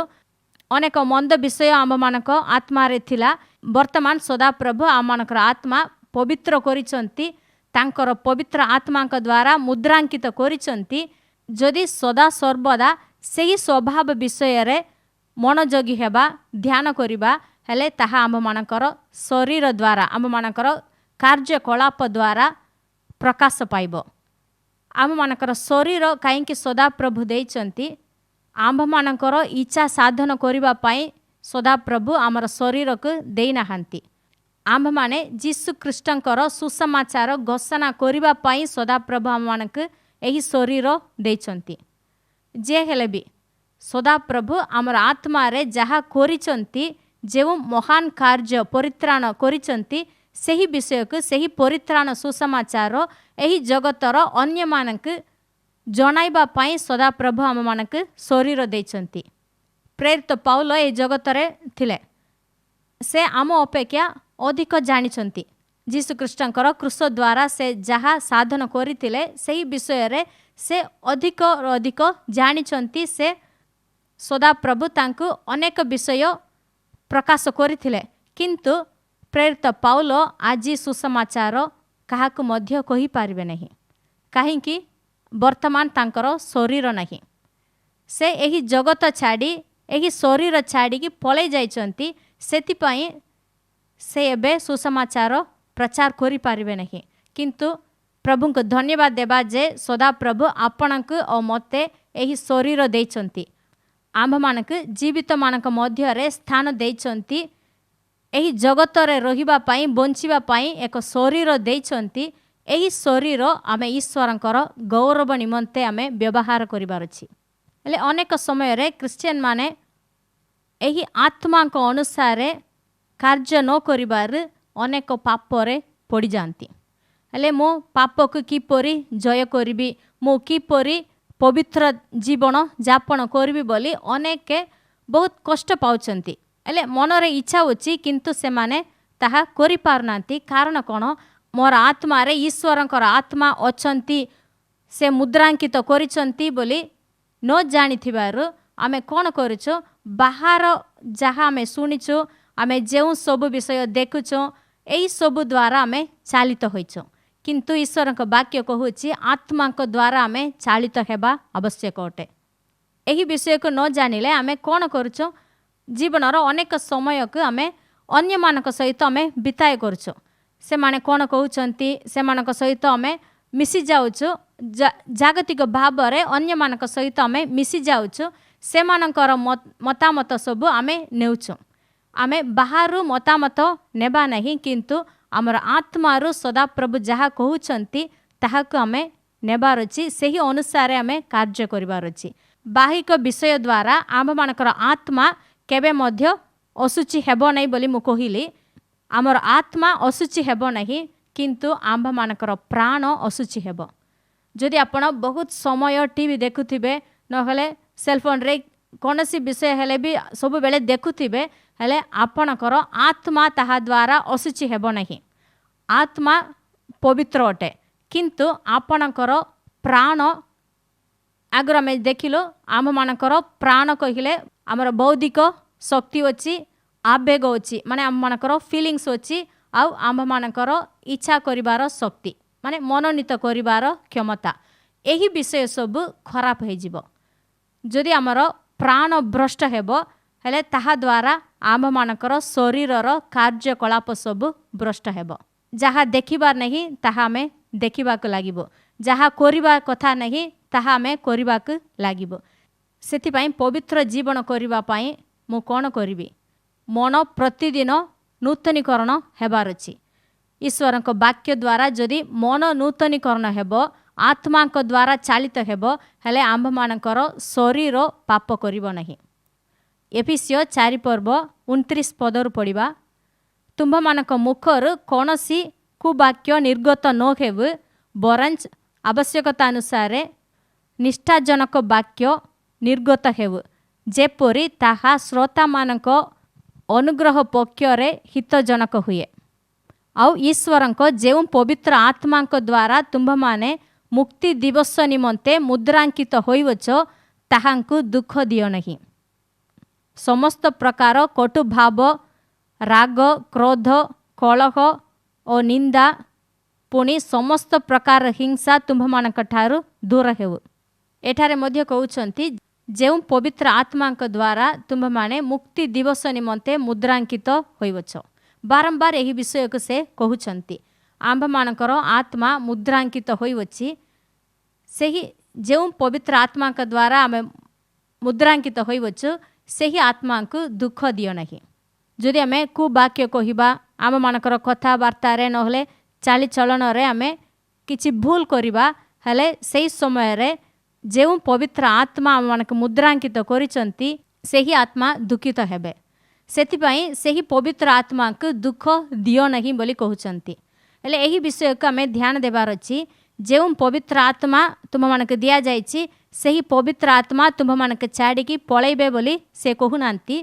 अनेक मंद विषय आम मानक आत्मा रे थिला। वर्तमान सदाप्रभु आम मानकर आत्मा पवित्र करिसंती तांकर पवित्र आत्मा द्वारा मुद्रांकित करिसंती। जदि सदा सर्वदा सही स्वभाव विषय रे मनोयोगी हेबा ध्यान करिबा हेले ताहा आम मानकर शरीर द्वारा आम मानकर कार्यकलाप द्वारा प्रकाश पाइबो। आम मानकर शरीर कहीं सदाप्रभु देइचंती आम मानकर इच्छा साधन करिबा पई सदाप्रभु आमर शरीर को देई नाहंती। आम माने जीसु ख्रीष्टंकर सुसमाचार घोषणा करिबा पई सदाप्रभु आम मानक एही शरीर देइचंती। जे हेले भी सदाप्रभु आमर आत्मा रे जहा करिचंती जो महान कार्य परित्राण करिचंती सही विषय को सही परित्राण सुसमाचार एही जगतर अन्य मानक जणाइबा पई सदाप्रभु आम मानक शरीर देइचंती। प्रेरित पौल ए जगतरे थिले से आम अपेक्षा अधिक जानिचंती। जीसु ख्रीष्टंकर क्रूस द्वारा से जहा साधन करिथिले सही विषय रे से अधिक अधिक जानिचंती। से सदाप्रभु तांकु अनेक विषय प्रकाश करिथिले किंतु प्रेरित पौल आज सुसमाचार काहाकु मध्य कहि पारिबे नहीं काहेकि वर्तमान तांकर शरीर नहीं। से एही जगत छाड़ी एही शरीर छाड़ी कि पळै जाइचंती सेतिपई से एबे सुसमाचार प्रचार करि पारिबे नहीं। किंतु प्रभु को धन्यवाद देबा जे सदाप्रभु आपणक और मते एही शरीर देइचंती आम मानक जीवित मानक मध्य रे स्थान देइचंती। एही जगत रे रहिबा पई बंचिबा पई एक शरीर देइचंती। एही शरीर आमे ईश्वरंकर गौरव निमंते आमे व्यवहार करिबार अछि। हेले अनेक समय रे क्रिश्चियन माने एही आत्मा को अनुसार कार्य न करिबार अनेक पाप रे पड़ी जांती। हेले मो पाप को किपरि जय करिबी मो किपरि पवित्र जीवन यापन करिबी बोली अनेक बहुत कष्ट पाउचंती। हेले मनरे इच्छा होची किंतु से माने ताहा करि पारनांती। कारण कोन मोर आत्मा रे ईश्वरंकर आत्मा अछंती से मुद्रांकित करिसंती बोली न जानिथिबारु आमे कोन करिचो बाहर जहा आमे सुनिचो आमे जेउ सब विषय देखुचो एई सब द्वारा आमे चालित होइचो। किंतु ईश्वरक वाक्य कहूची आत्मा को द्वारा आमे चालित हेबा आवश्यक अटे। एही विषय को न जानिले आमे कोन करूचो जीवनर अनेक समय को आमे अन्य मानक सहित आमे बिताय करूचो। से माने कोन कहउचंती से मानक सहित आमे मिसी जाउचो जागतिक भाव रे अन्य मानक सहित आमे मिसी जाउचो। से मानकर मतामत सब आमे नेउचो। आमे बाहरु मतामत नेबा नहीं किंतु आमर आत्मारु सदाप्रभु जहा कहउचंती ताहाको आमे नेबार अछि सेही अनुसार आमे कार्य करिबार अछि। बाहिक विषय द्वारा आम मानकर आत्मा केबे मध्य असुचि हेबो नै बोली मु कहिली। आमर आत्मा असुचि हेबो नहीं किंतु आम मानकर प्राण असुचि हेबो। जदि आपण बहुत समय टीवी देखुथिबे नहले सेलफोन रे कोनोसी विषय हेले भी सब बेले देखुथिबे हेले आपणकर आत्मा ताहा द्वारा असुचि हेबो नहीं। आत्मा पवित्र अटे किंतु आपणकर प्राण आगर में देखिलो आम मानकर प्राण कहिले आमर बौद्धिक शक्ति अछि आवेग अछि माने आम मानकर फीलिंग्स अछि आउ आम मानकर इच्छा करिवार शक्ति माने मनोनीत करिवार क्षमता एही विषय सब खराब हो जिवो। जदि आमर प्राण भ्रष्ट हेबो हेले ताहा द्वारा आम मानकर शरीरर कार्यकलाप सब भ्रष्ट हेबो। जहा देखिबार नहीं ताहा में देखिबाक लागिबो जहा करिबा कथा नहीं ताहा में करिबाक लागिबो। सेथिपाई पवित्र जीवन करिबा पाई मु कोन करिबी मन प्रतिदिन नूतनीकरण हेबार अछि। ईश्वरक वाक्य द्वारा जदि मन नूतनीकरण हेबो आत्मा को द्वारा चालित हेबो हेले आंभ मानकर शरीर पाप करिबो नहीं। एफिसियो 4 पर्व 29 पदर पढ़िबा तुम्भ मानक मुखर कौनसी कुवाक्य निर्गत न हेबु बरंच आवश्यकता अनुसार ନିଷ୍ଠାଜନକ ବାକ୍ୟ ନିର୍ଗତ ହେଉ, ଯେପରି ତାହା ଶ୍ରୋତାମାନଙ୍କ ଅନୁଗ୍ରହ ପକ୍ଷରେ ହିତଜନକ ହୁଏ। ଆଉ ଈଶ୍ୱରଙ୍କ ଯେଉଁ ପବିତ୍ର ଆତ୍ମାଙ୍କ ଦ୍ୱାରା ତୁମ୍ଭମାନେ ମୁକ୍ତି ଦିବସ ନିମନ୍ତେ ମୁଦ୍ରାଙ୍କିତ ହୋଇଅଛ, ତାହାଙ୍କୁ ଦୁଃଖ ଦିଅ ନାହିଁ। ସମସ୍ତ ପ୍ରକାର କଟୁଭାବ, ରାଗ, କ୍ରୋଧ, କଳହ ଓ ନିନ୍ଦା, ପୁଣି ସମସ୍ତ ପ୍ରକାର ହିଂସା ତୁମ୍ଭମାନଙ୍କଠାରୁ ଦୂର ହେଉ। ଏଠାରେ ମଧ୍ୟ କହୁଛନ୍ତି ଯେଉଁ ପବିତ୍ର ଆତ୍ମାଙ୍କ ଦ୍ୱାରା ତୁମ୍ଭମାନେ ମୁକ୍ତି ଦିବସ ନିମନ୍ତେ ମୁଦ୍ରାଙ୍କିତ ହୋଇଅଛ। ବାରମ୍ବାର ଏହି ବିଷୟକୁ ସେ କହୁଛନ୍ତି। ଆମ୍ଭମାନଙ୍କର ଆତ୍ମା ମୁଦ୍ରାଙ୍କିତ ହୋଇଅଛି। ସେହି ଯେଉଁ ପବିତ୍ର ଆତ୍ମାଙ୍କ ଦ୍ୱାରା ଆମେ ମୁଦ୍ରାଙ୍କିତ ହୋଇଅଛୁ, ସେହି ଆତ୍ମାଙ୍କୁ ଦୁଃଖ ଦିଅ ନାହିଁ। ଯଦି ଆମେ କୁବାକ୍ୟ କହିବା, ଆମମାନଙ୍କର କଥାବାର୍ତ୍ତାରେ ନହେଲେ ଚାଲିଚଳନରେ ଆମେ କିଛି ଭୁଲ କରିବା, ହେଲେ ସେହି ସମୟରେ ଯେଉଁ ପବିତ୍ର ଆତ୍ମା ଆମମାନଙ୍କୁ ମୁଦ୍ରାଙ୍କିତ କରିଛନ୍ତି, ସେହି ଆତ୍ମା ଦୁଃଖିତ ହେବେ। ସେଥିପାଇଁ ସେହି ପବିତ୍ର ଆତ୍ମାଙ୍କୁ ଦୁଃଖ ଦିଅ ନାହିଁ ବୋଲି କହୁଛନ୍ତି। ହେଲେ ଏହି ବିଷୟକୁ ଆମେ ଧ୍ୟାନ ଦେବାର ଅଛି। ଯେଉଁ ପବିତ୍ର ଆତ୍ମା ତୁମମାନଙ୍କୁ ଦିଆଯାଇଛି, ସେହି ପବିତ୍ର ଆତ୍ମା ତୁମମାନଙ୍କୁ ଛାଡ଼ିକି ପଳେଇବେ ବୋଲି ସେ କହୁନାହାନ୍ତି।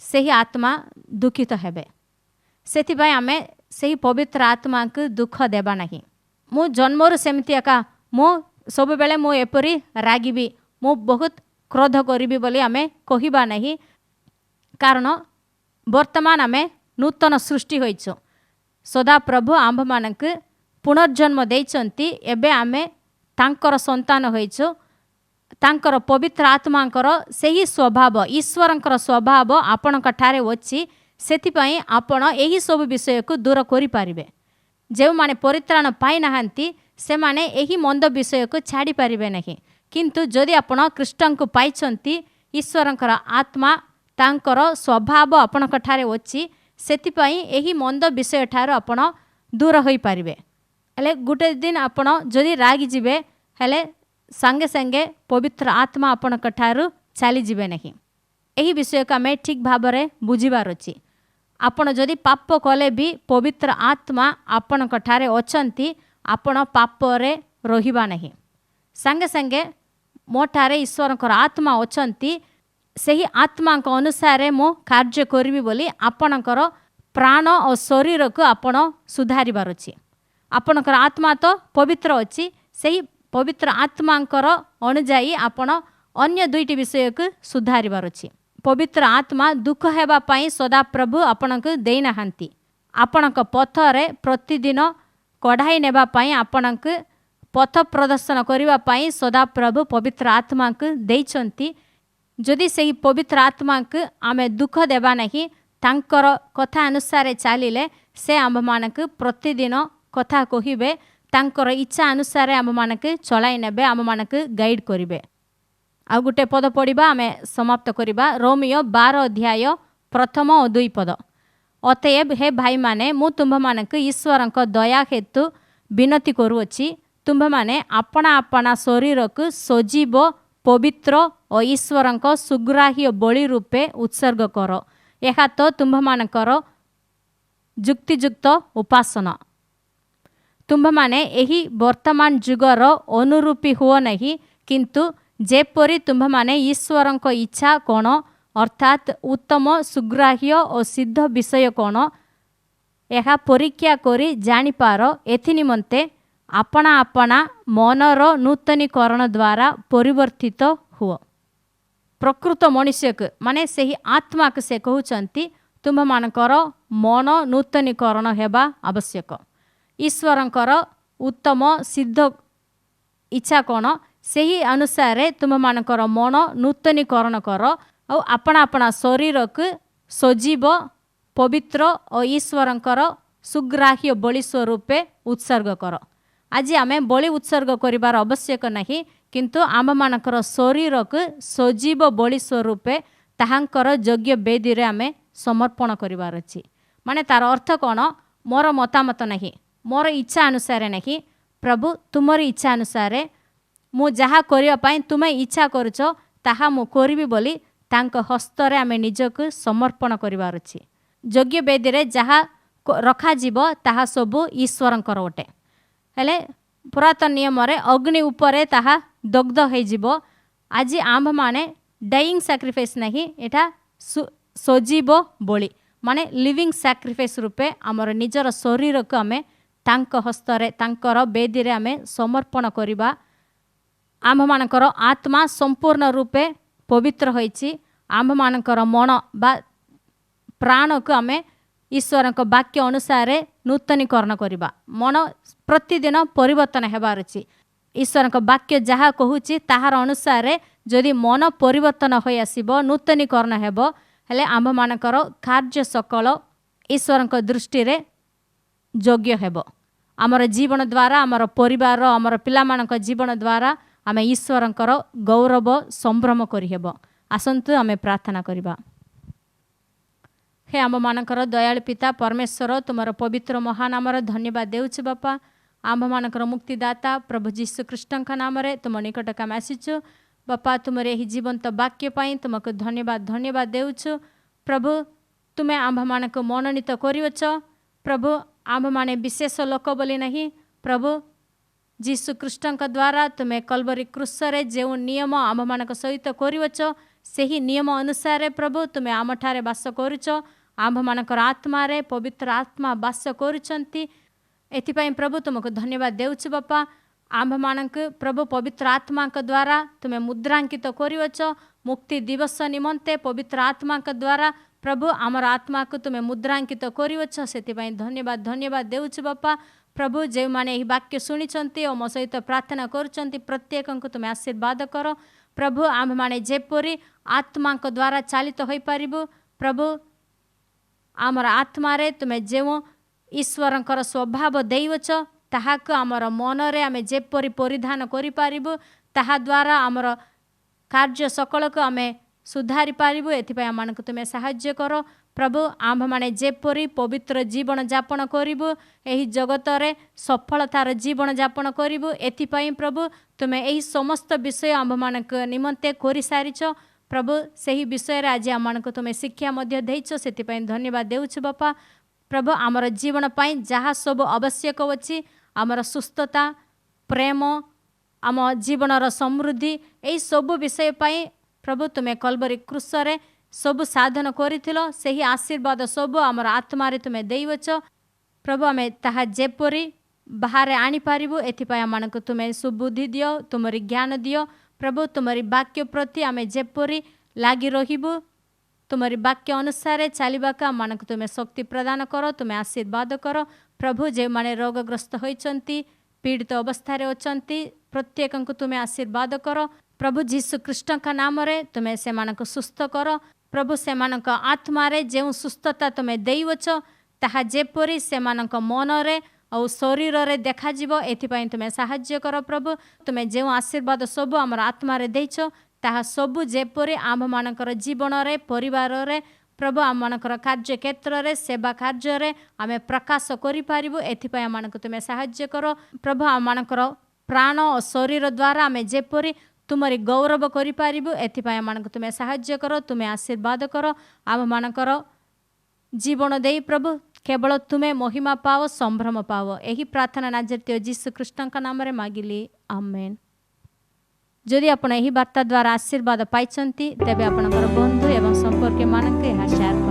ସେହି ଆତ୍ମା ଦୁଃଖିତ ହେବେ। ସେଥିପାଇଁ ଆମେ ସେହି ପବିତ୍ର ଆତ୍ମାଙ୍କୁ ଦୁଃଖ ଦେବା ନାହିଁ। ମୁଁ ଜନ୍ମରୁ ସେମିତି ଏକା, ମୁଁ ସବୁବେଳେ ମୁଁ ଏପରି ରାଗିବି, ମୁଁ ବହୁତ କ୍ରୋଧ କରିବି ବୋଲି ଆମେ କହିବା ନାହିଁ। କାରଣ ବର୍ତ୍ତମାନ ଆମେ ନୂତନ ସୃଷ୍ଟି ହୋଇଛୁ। ସଦାପ୍ରଭୁ ଆମ୍ଭମାନଙ୍କୁ ପୁନର୍ଜନ୍ମ ଦେଇଛନ୍ତି। ଏବେ ଆମେ ତାଙ୍କର ସନ୍ତାନ ହୋଇଛୁ। ତାଙ୍କର ପବିତ୍ର ଆତ୍ମାଙ୍କର ସେହି ସ୍ୱଭାବ, ଈଶ୍ୱରଙ୍କର ସ୍ୱଭାବ ଆପଣଙ୍କ ଠାରେ ଅଛି। ସେଥିପାଇଁ ଆପଣ ଏହିସବୁ ବିଷୟକୁ ଦୂର କରିପାରିବେ। ଯେଉଁମାନେ ପରିତ୍ରାଣ ପାଇନାହାନ୍ତି, ସେମାନେ ଏହି ମନ୍ଦ ବିଷୟକୁ ଛାଡ଼ିପାରିବେ ନାହିଁ। କିନ୍ତୁ ଯଦି ଆପଣ ଖ୍ରୀଷ୍ଟଙ୍କୁ ପାଇଛନ୍ତି, ଈଶ୍ୱରଙ୍କର ଆତ୍ମା, ତାଙ୍କର ସ୍ୱଭାବ ଆପଣଙ୍କ ଠାରେ ଅଛି, ସେଥିପାଇଁ ଏହି ମନ୍ଦ ବିଷୟଠାରୁ ଆପଣ ଦୂର ହୋଇପାରିବେ। ହେଲେ ଗୋଟେ ଦିନ ଆପଣ ଯଦି ରାଗିଯିବେ, ହେଲେ ସାଙ୍ଗେ ସାଙ୍ଗେ ପବିତ୍ର ଆତ୍ମା ଆପଣଙ୍କ ଠାରୁ ଚାଲିଯିବେ ନାହିଁ। ଏହି ବିଷୟକୁ ଆମେ ଠିକ୍ ଭାବରେ ବୁଝିବାର ଅଛି। ଆପଣ ଯଦି ପାପ କଲେ ବି ପବିତ୍ର ଆତ୍ମା ଆପଣଙ୍କ ଠାରେ ଅଛନ୍ତି, ଆପଣ ପାପରେ ରହିବା ନାହିଁ। ସାଙ୍ଗେ ସାଙ୍ଗେ ମୋ ଠାରେ ଈଶ୍ୱରଙ୍କର ଆତ୍ମା ଅଛନ୍ତି, ସେହି ଆତ୍ମାଙ୍କ ଅନୁସାରେ ମୁଁ କାର୍ଯ୍ୟ କରିବି ବୋଲି ଆପଣଙ୍କର ପ୍ରାଣ ଓ ଶରୀରକୁ ଆପଣ ସୁଧାରିବାର ଅଛି। ଆପଣଙ୍କର ଆତ୍ମା ତ ପବିତ୍ର ଅଛି। ସେହି ପବିତ୍ର ଆତ୍ମାଙ୍କର ଅନୁଯାୟୀ ଆପଣ ଅନ୍ୟ ଦୁଇଟି ବିଷୟକୁ ସୁଧାରିବାର ଅଛି। ପବିତ୍ର ଆତ୍ମା ଦୁଃଖ ହେବା ପାଇଁ ସଦାପ୍ରଭୁ ଆପଣଙ୍କୁ ଦେଇନାହାନ୍ତି। ଆପଣଙ୍କ ପଥରେ ପ୍ରତିଦିନ କଢ଼ାଇ ନେବା ପାଇଁ, ଆପଣଙ୍କୁ ପଥ ପ୍ରଦର୍ଶନ କରିବା ପାଇଁ ସଦାପ୍ରଭୁ ପବିତ୍ର ଆତ୍ମାଙ୍କୁ ଦେଇଛନ୍ତି। ଯଦି ସେହି ପବିତ୍ର ଆତ୍ମାଙ୍କୁ ଆମେ ଦୁଃଖ ଦେବା ନାହିଁ, ତାଙ୍କର କଥା ଅନୁସାରେ ଚାଲିଲେ ସେ ଆମ୍ଭମାନଙ୍କୁ ପ୍ରତିଦିନ କଥା କହିବେ, ତାଙ୍କର ଇଚ୍ଛା ଅନୁସାରେ ଆମମାନଙ୍କୁ ଚଳାଇ ନେବେ, ଆମମାନଙ୍କୁ ଗାଇଡ଼ କରିବେ। ଆଉ ଗୋଟେ ପଦ ପଢ଼ିବା, ଆମେ ସମାପ୍ତ କରିବା। ରୋମିଓ 12 ଅଧ୍ୟାୟ 1 ଓ 2 ପଦ। ଅତଏବ ହେ ଭାଇମାନେ, ମୁଁ ତୁମ୍ଭମାନଙ୍କୁ ଈଶ୍ୱରଙ୍କ ଦୟା ହେତୁ ବିନତି କରୁଅଛି, ତୁମ୍ଭମାନେ ଆପଣା ଆପଣା ଶରୀରକୁ ସଜୀବ, ପବିତ୍ର ଓ ଈଶ୍ୱରଙ୍କ ସୁଗ୍ରାହ୍ୟ ବଳି ରୂପେ ଉତ୍ସର୍ଗ କର। ଏହା ତ ତୁମ୍ଭମାନଙ୍କର ଯୁକ୍ତିଯୁକ୍ତ ଉପାସନା। ତୁମ୍ଭମାନେ ଏହି ବର୍ତ୍ତମାନ ଯୁଗର ଅନୁରୂପୀ ହୁଅ ନାହିଁ, କିନ୍ତୁ ଯେପରି ତୁମ୍ଭମାନେ ଈଶ୍ୱରଙ୍କ ଇଚ୍ଛା କ'ଣ, ଅର୍ଥାତ୍ ଉତ୍ତମ, ସୁଗ୍ରାହ୍ୟ ଓ ସିଦ୍ଧ ବିଷୟ କ'ଣ, ଏହା ପରୀକ୍ଷା କରି ଜାଣିପାର। ଏଥିନିମନ୍ତେ ଆପଣା ଆପଣା ମନର ନୂତନୀକରଣ ଦ୍ୱାରା ପରିବର୍ତ୍ତିତ ହୁଅ। ପ୍ରକୃତ ମନୁଷ୍ୟକୁ, ମାନେ ସେହି ଆତ୍ମାକୁ ସେ କହୁଛନ୍ତି, ତୁମ୍ଭମାନଙ୍କର ମନ ନୂତନୀକରଣ ହେବା ଆବଶ୍ୟକ। ଈଶ୍ୱରଙ୍କର ଉତ୍ତମ ସିଦ୍ଧ ଇଚ୍ଛା କ'ଣ, ସେହି ଅନୁସାରେ ତୁମମାନଙ୍କର ମନ ନୂତନୀକରଣ କର। ଆଉ ଆପଣା ଆପଣା ଶରୀରକୁ ସଜୀବ, ପବିତ୍ର ଓ ଈଶ୍ୱରଙ୍କର ସୁଗ୍ରାହ୍ୟ ବଳି ସ୍ୱରୂପେ ଉତ୍ସର୍ଗ କର। ଆଜି ଆମେ ବଳି ଉତ୍ସର୍ଗ କରିବାର ଆବଶ୍ୟକ ନାହିଁ, କିନ୍ତୁ ଆମମାନଙ୍କର ଶରୀରକୁ ସଜୀବ ବଳି ସ୍ୱରୂପେ ତାହାଙ୍କର ଯୋଗ୍ୟ ବେଦୀରେ ଆମେ ସମର୍ପଣ କରିବାର ଅଛି। ମାନେ ତାର ଅର୍ଥ କ'ଣ? ମୋର ମତାମତ ନାହିଁ, ମୋର ଇଚ୍ଛା ଅନୁସାରେ ନାହିଁ, ପ୍ରଭୁ ତୁମର ଇଚ୍ଛା ଅନୁସାରେ ମୁଁ ଯାହା କରିବା ପାଇଁ ତୁମେ ଇଚ୍ଛା କରୁଛ, ତାହା ମୁଁ କରିବି ବୋଲି ତାଙ୍କ ହସ୍ତରେ ଆମେ ନିଜକୁ ସମର୍ପଣ କରିବାର ଅଛି। ଯୋଗ୍ୟ ବେଦୀରେ ଯାହା ରଖାଯିବ ତାହା ସବୁ ଈଶ୍ୱରଙ୍କର ଅଟେ। ହେଲେ ପୁରାତନ ନିୟମରେ ଅଗ୍ନି ଉପରେ ତାହା ଦଗ୍ଧ ହୋଇଯିବ। ଆଜି ଆମ୍ଭମାନେ ଡାଇଂ ସାକ୍ରିଫାଇସ୍ ନାହିଁ, ଏଇଟା ସଜୀବ ବଳି ମାନେ ଲିଭିଂ ସାକ୍ରିଫାଇସ୍ ରୂପେ ଆମର ନିଜର ଶରୀରକୁ ଆମେ ତାଙ୍କ ହସ୍ତରେ ତାଙ୍କର ବେଦୀରେ ଆମେ ସମର୍ପଣ କରିବା। ଆମ୍ଭମାନଙ୍କର ଆତ୍ମା ସମ୍ପୂର୍ଣ୍ଣ ରୂପେ ପବିତ୍ର ହୋଇଛି। ଆମ୍ଭମାନଙ୍କର ମନ ବା ପ୍ରାଣକୁ ଆମେ ଈଶ୍ୱରଙ୍କ ବାକ୍ୟ ଅନୁସାରେ ନୂତନୀକରଣ କରିବା। ମନ ପ୍ରତିଦିନ ପରିବର୍ତ୍ତନ ହେବାର ଅଛି। ଈଶ୍ୱରଙ୍କ ବାକ୍ୟ ଯାହା କହୁଛି ତାହାର ଅନୁସାରେ ଯଦି ମନ ପରିବର୍ତ୍ତନ ହୋଇ ଆସିବ, ନୂତନୀକରଣ ହେବ, ହେଲେ ଆମ୍ଭମାନଙ୍କର କାର୍ଯ୍ୟ ସକଳ ଈଶ୍ୱରଙ୍କ ଦୃଷ୍ଟିରେ ଯୋଗ୍ୟ ହେବ। ଆମର ଜୀବନ ଦ୍ୱାରା, ଆମର ପରିବାର, ଆମର ପିଲାମାନଙ୍କ ଜୀବନ ଦ୍ୱାରା ଆମେ ଈଶ୍ୱରଙ୍କର ଗୌରବ ସମ୍ଭ୍ରମ କରିହେବ। ଆସନ୍ତୁ ଆମେ ପ୍ରାର୍ଥନା କରିବା। ହେ ଆମ୍ଭମାନଙ୍କର ଦୟାଳୁ ପିତା ପରମେଶ୍ୱର, ତୁମର ପବିତ୍ର ମହାନାମର ଧନ୍ୟବାଦ ଦେଉଛୁ ବାପା। ଆମ୍ଭମାନଙ୍କର ମୁକ୍ତିଦାତା ପ୍ରଭୁ ଯୀଶୁ ଖ୍ରୀଷ୍ଟଙ୍କ ନାମରେ ତୁମ ନିକଟକୁ ଆମେ ଆସିଛୁ ବାପା। ତୁମର ଏହି ଜୀବନ୍ତ ବାକ୍ୟ ପାଇଁ ତୁମକୁ ଧନ୍ୟବାଦ ଦେଉଛୁ ପ୍ରଭୁ। ତୁମେ ଆମ୍ଭମାନଙ୍କୁ ମନୋନୀତ କରିଅଛ ପ୍ରଭୁ। ଆମ୍ଭମାନେ ବିଶେଷ ଲୋକ ବୋଲି ନାହିଁ ପ୍ରଭୁ, ଯୀଶୁ ଖ୍ରୀଷ୍ଟଙ୍କ ଦ୍ୱାରା ତୁମେ କଲବରୀ କ୍ରୁଶରେ ଯେଉଁ ନିୟମ ଆମ୍ଭମାନଙ୍କ ସହିତ କରିଅଛ, ସେହି ନିୟମ ଅନୁସାରେ ପ୍ରଭୁ ତୁମେ ଆମଠାରେ ବାସ କରୁଛ। ଆମ୍ଭମାନଙ୍କର ଆତ୍ମାରେ ପବିତ୍ର ଆତ୍ମା ବାସ କରୁଛନ୍ତି। ଏଥିପାଇଁ ପ୍ରଭୁ ତୁମକୁ ଧନ୍ୟବାଦ ଦେଉଛୁ ବାପା। ଆମ୍ଭମାନଙ୍କୁ ପ୍ରଭୁ ପବିତ୍ର ଆତ୍ମାଙ୍କ ଦ୍ୱାରା ତୁମେ ମୁଦ୍ରାଙ୍କିତ କରିଅଛ ମୁକ୍ତି ଦିବସ ନିମନ୍ତେ। ପବିତ୍ର ଆତ୍ମାଙ୍କ ଦ୍ୱାରା ପ୍ରଭୁ ଆମର ଆତ୍ମାକୁ ତୁମେ ମୁଦ୍ରାଙ୍କିତ କରିଅଛ, ସେଥିପାଇଁ ଧନ୍ୟବାଦ ଦେଉଛୁ ବାପା। ପ୍ରଭୁ ଯେଉଁମାନେ ଏହି ବାକ୍ୟ ଶୁଣିଛନ୍ତି ଓ ମୋ ସହିତ ପ୍ରାର୍ଥନା କରୁଛନ୍ତି, ପ୍ରତ୍ୟେକଙ୍କୁ ତୁମେ ଆଶୀର୍ବାଦ କର ପ୍ରଭୁ। ଆମ୍ଭମାନେ ଯେପରି ଆତ୍ମାଙ୍କ ଦ୍ୱାରା ଚାଳିତ ହୋଇପାରିବୁ ପ୍ରଭୁ, ଆମର ଆତ୍ମାରେ ତୁମେ ଯେଉଁ ଈଶ୍ୱରଙ୍କର ସ୍ୱଭାବ ଦେଇଅଛ ତାହାକୁ ଆମର ମନରେ ଆମେ ଯେପରି ପରିଧାନ କରିପାରିବୁ, ତାହା ଦ୍ୱାରା ଆମର କାର୍ଯ୍ୟ ସକଳକୁ ଆମେ ସୁଧାରି ପାରିବୁ। ଏଥିପାଇଁ ଆମମାନଙ୍କୁ ତୁମେ ସାହାଯ୍ୟ କର ପ୍ରଭୁ। ଆମ୍ଭମାନେ ଯେପରି ପବିତ୍ର ଜୀବନ ଯାପନ କରିବୁ, ଏହି ଜଗତରେ ସଫଳତାର ଜୀବନ ଯାପନ କରିବୁ, ଏଥିପାଇଁ ପ୍ରଭୁ ତୁମେ ଏହି ସମସ୍ତ ବିଷୟ ଆମ୍ଭମାନଙ୍କ ନିମନ୍ତେ କରିସାରିଛ ପ୍ରଭୁ। ସେହି ବିଷୟରେ ଆଜି ଆମମାନଙ୍କୁ ତୁମେ ଶିକ୍ଷା ମଧ୍ୟ ଦେଇଛ, ସେଥିପାଇଁ ଧନ୍ୟବାଦ ଦେଉଛୁ ବାପା। ପ୍ରଭୁ ଆମର ଜୀବନ ପାଇଁ ଯାହା ସବୁ ଆବଶ୍ୟକ ଅଛି, ଆମର ସୁସ୍ଥତା, ପ୍ରେମ, ଆମ ଜୀବନର ସମୃଦ୍ଧି, ଏହି ସବୁ ବିଷୟ ପାଇଁ ପ୍ରଭୁ ତୁମେ କଲବରୀ କ୍ରୁଶରେ ସବୁ ସାଧନ କରିଥିଲ। ସେହି ଆଶୀର୍ବାଦ ସବୁ ଆମର ଆତ୍ମାରେ ତୁମେ ଦେଇଅଛ ପ୍ରଭୁ। ଆମେ ତାହା ଯେପରି ବାହାରେ ଆଣିପାରିବୁ, ଏଥିପାଇଁ ଆମମାନଙ୍କୁ ତୁମେ ସୁବୁଦ୍ଧି ଦିଅ, ତୁମରି ଜ୍ଞାନ ଦିଅ ପ୍ରଭୁ। ତୁମରି ବାକ୍ୟ ପ୍ରତି ଆମେ ଯେପରି ଲାଗି ରହିବୁ, ତୁମରି ବାକ୍ୟ ଅନୁସାରେ ଚାଲିବାକୁ ଆମମାନଙ୍କୁ ତୁମେ ଶକ୍ତି ପ୍ରଦାନ କର, ତୁମେ ଆଶୀର୍ବାଦ କର ପ୍ରଭୁ। ଯେଉଁମାନେ ରୋଗଗ୍ରସ୍ତ ହୋଇଛନ୍ତି, ପୀଡ଼ିତ ଅବସ୍ଥାରେ ଅଛନ୍ତି, ପ୍ରତ୍ୟେକଙ୍କୁ ତୁମେ ଆଶୀର୍ବାଦ କର ପ୍ରଭୁ। ଯୀଶୁ ଖ୍ରୀଷ୍ଟଙ୍କ ନାମରେ ତୁମେ ସେମାନଙ୍କୁ ସୁସ୍ଥ କର ପ୍ରଭୁ। ସେମାନଙ୍କ ଆତ୍ମାରେ ଯେଉଁ ସୁସ୍ଥତା ତୁମେ ଦେଇଅଛ, ତାହା ଯେପରି ସେମାନଙ୍କ ମନରେ ଆଉ ଶରୀରରେ ଦେଖାଯିବ, ଏଥିପାଇଁ ତୁମେ ସାହାଯ୍ୟ କର ପ୍ରଭୁ। ତୁମେ ଯେଉଁ ଆଶୀର୍ବାଦ ସବୁ ଆମର ଆତ୍ମାରେ ଦେଇଛ, ତାହା ସବୁ ଯେପରି ଆମ୍ଭମାନଙ୍କର ଜୀବନରେ, ପରିବାରରେ ପ୍ରଭୁ, ଆମମାନଙ୍କର କାର୍ଯ୍ୟକ୍ଷେତ୍ରରେ, ସେବା କାର୍ଯ୍ୟରେ ଆମେ ପ୍ରକାଶ କରିପାରିବୁ, ଏଥିପାଇଁ ଆମମାନଙ୍କୁ ତୁମେ ସାହାଯ୍ୟ କର ପ୍ରଭୁ। ଆମମାନଙ୍କର ପ୍ରାଣ ଓ ଶରୀର ଦ୍ୱାରା ଆମେ ଯେପରି ତୁମରି ଗୌରବ କରିପାରିବୁ, ଏଥିପାଇଁ ଆମମାନଙ୍କୁ ତୁମେ ସାହାଯ୍ୟ କର, ତୁମେ ଆଶୀର୍ବାଦ କର ଆମମାନଙ୍କର ଜୀବନ ଦେଇ ପ୍ରଭୁ। କେବଳ ତୁମେ ମହିମା ପାଅ, ସମ୍ଭ୍ରମ ପାଅ। ଏହି ପ୍ରାର୍ଥନା ନାଜରେତୀୟ ଯୀଶୁ ଖ୍ରୀଷ୍ଟଙ୍କ ନାମରେ ମାଗିଲି, ଆମେନ୍। ଯଦି ଆପଣ ଏହି ବାର୍ତ୍ତା ଦ୍ୱାରା ଆଶୀର୍ବାଦ ପାଇଛନ୍ତି, ତେବେ ଆପଣଙ୍କର ବନ୍ଧୁ ଏବଂ ସମ୍ପର୍କୀୟମାନଙ୍କୁ ଏହା ସେୟାର କରନ୍ତୁ।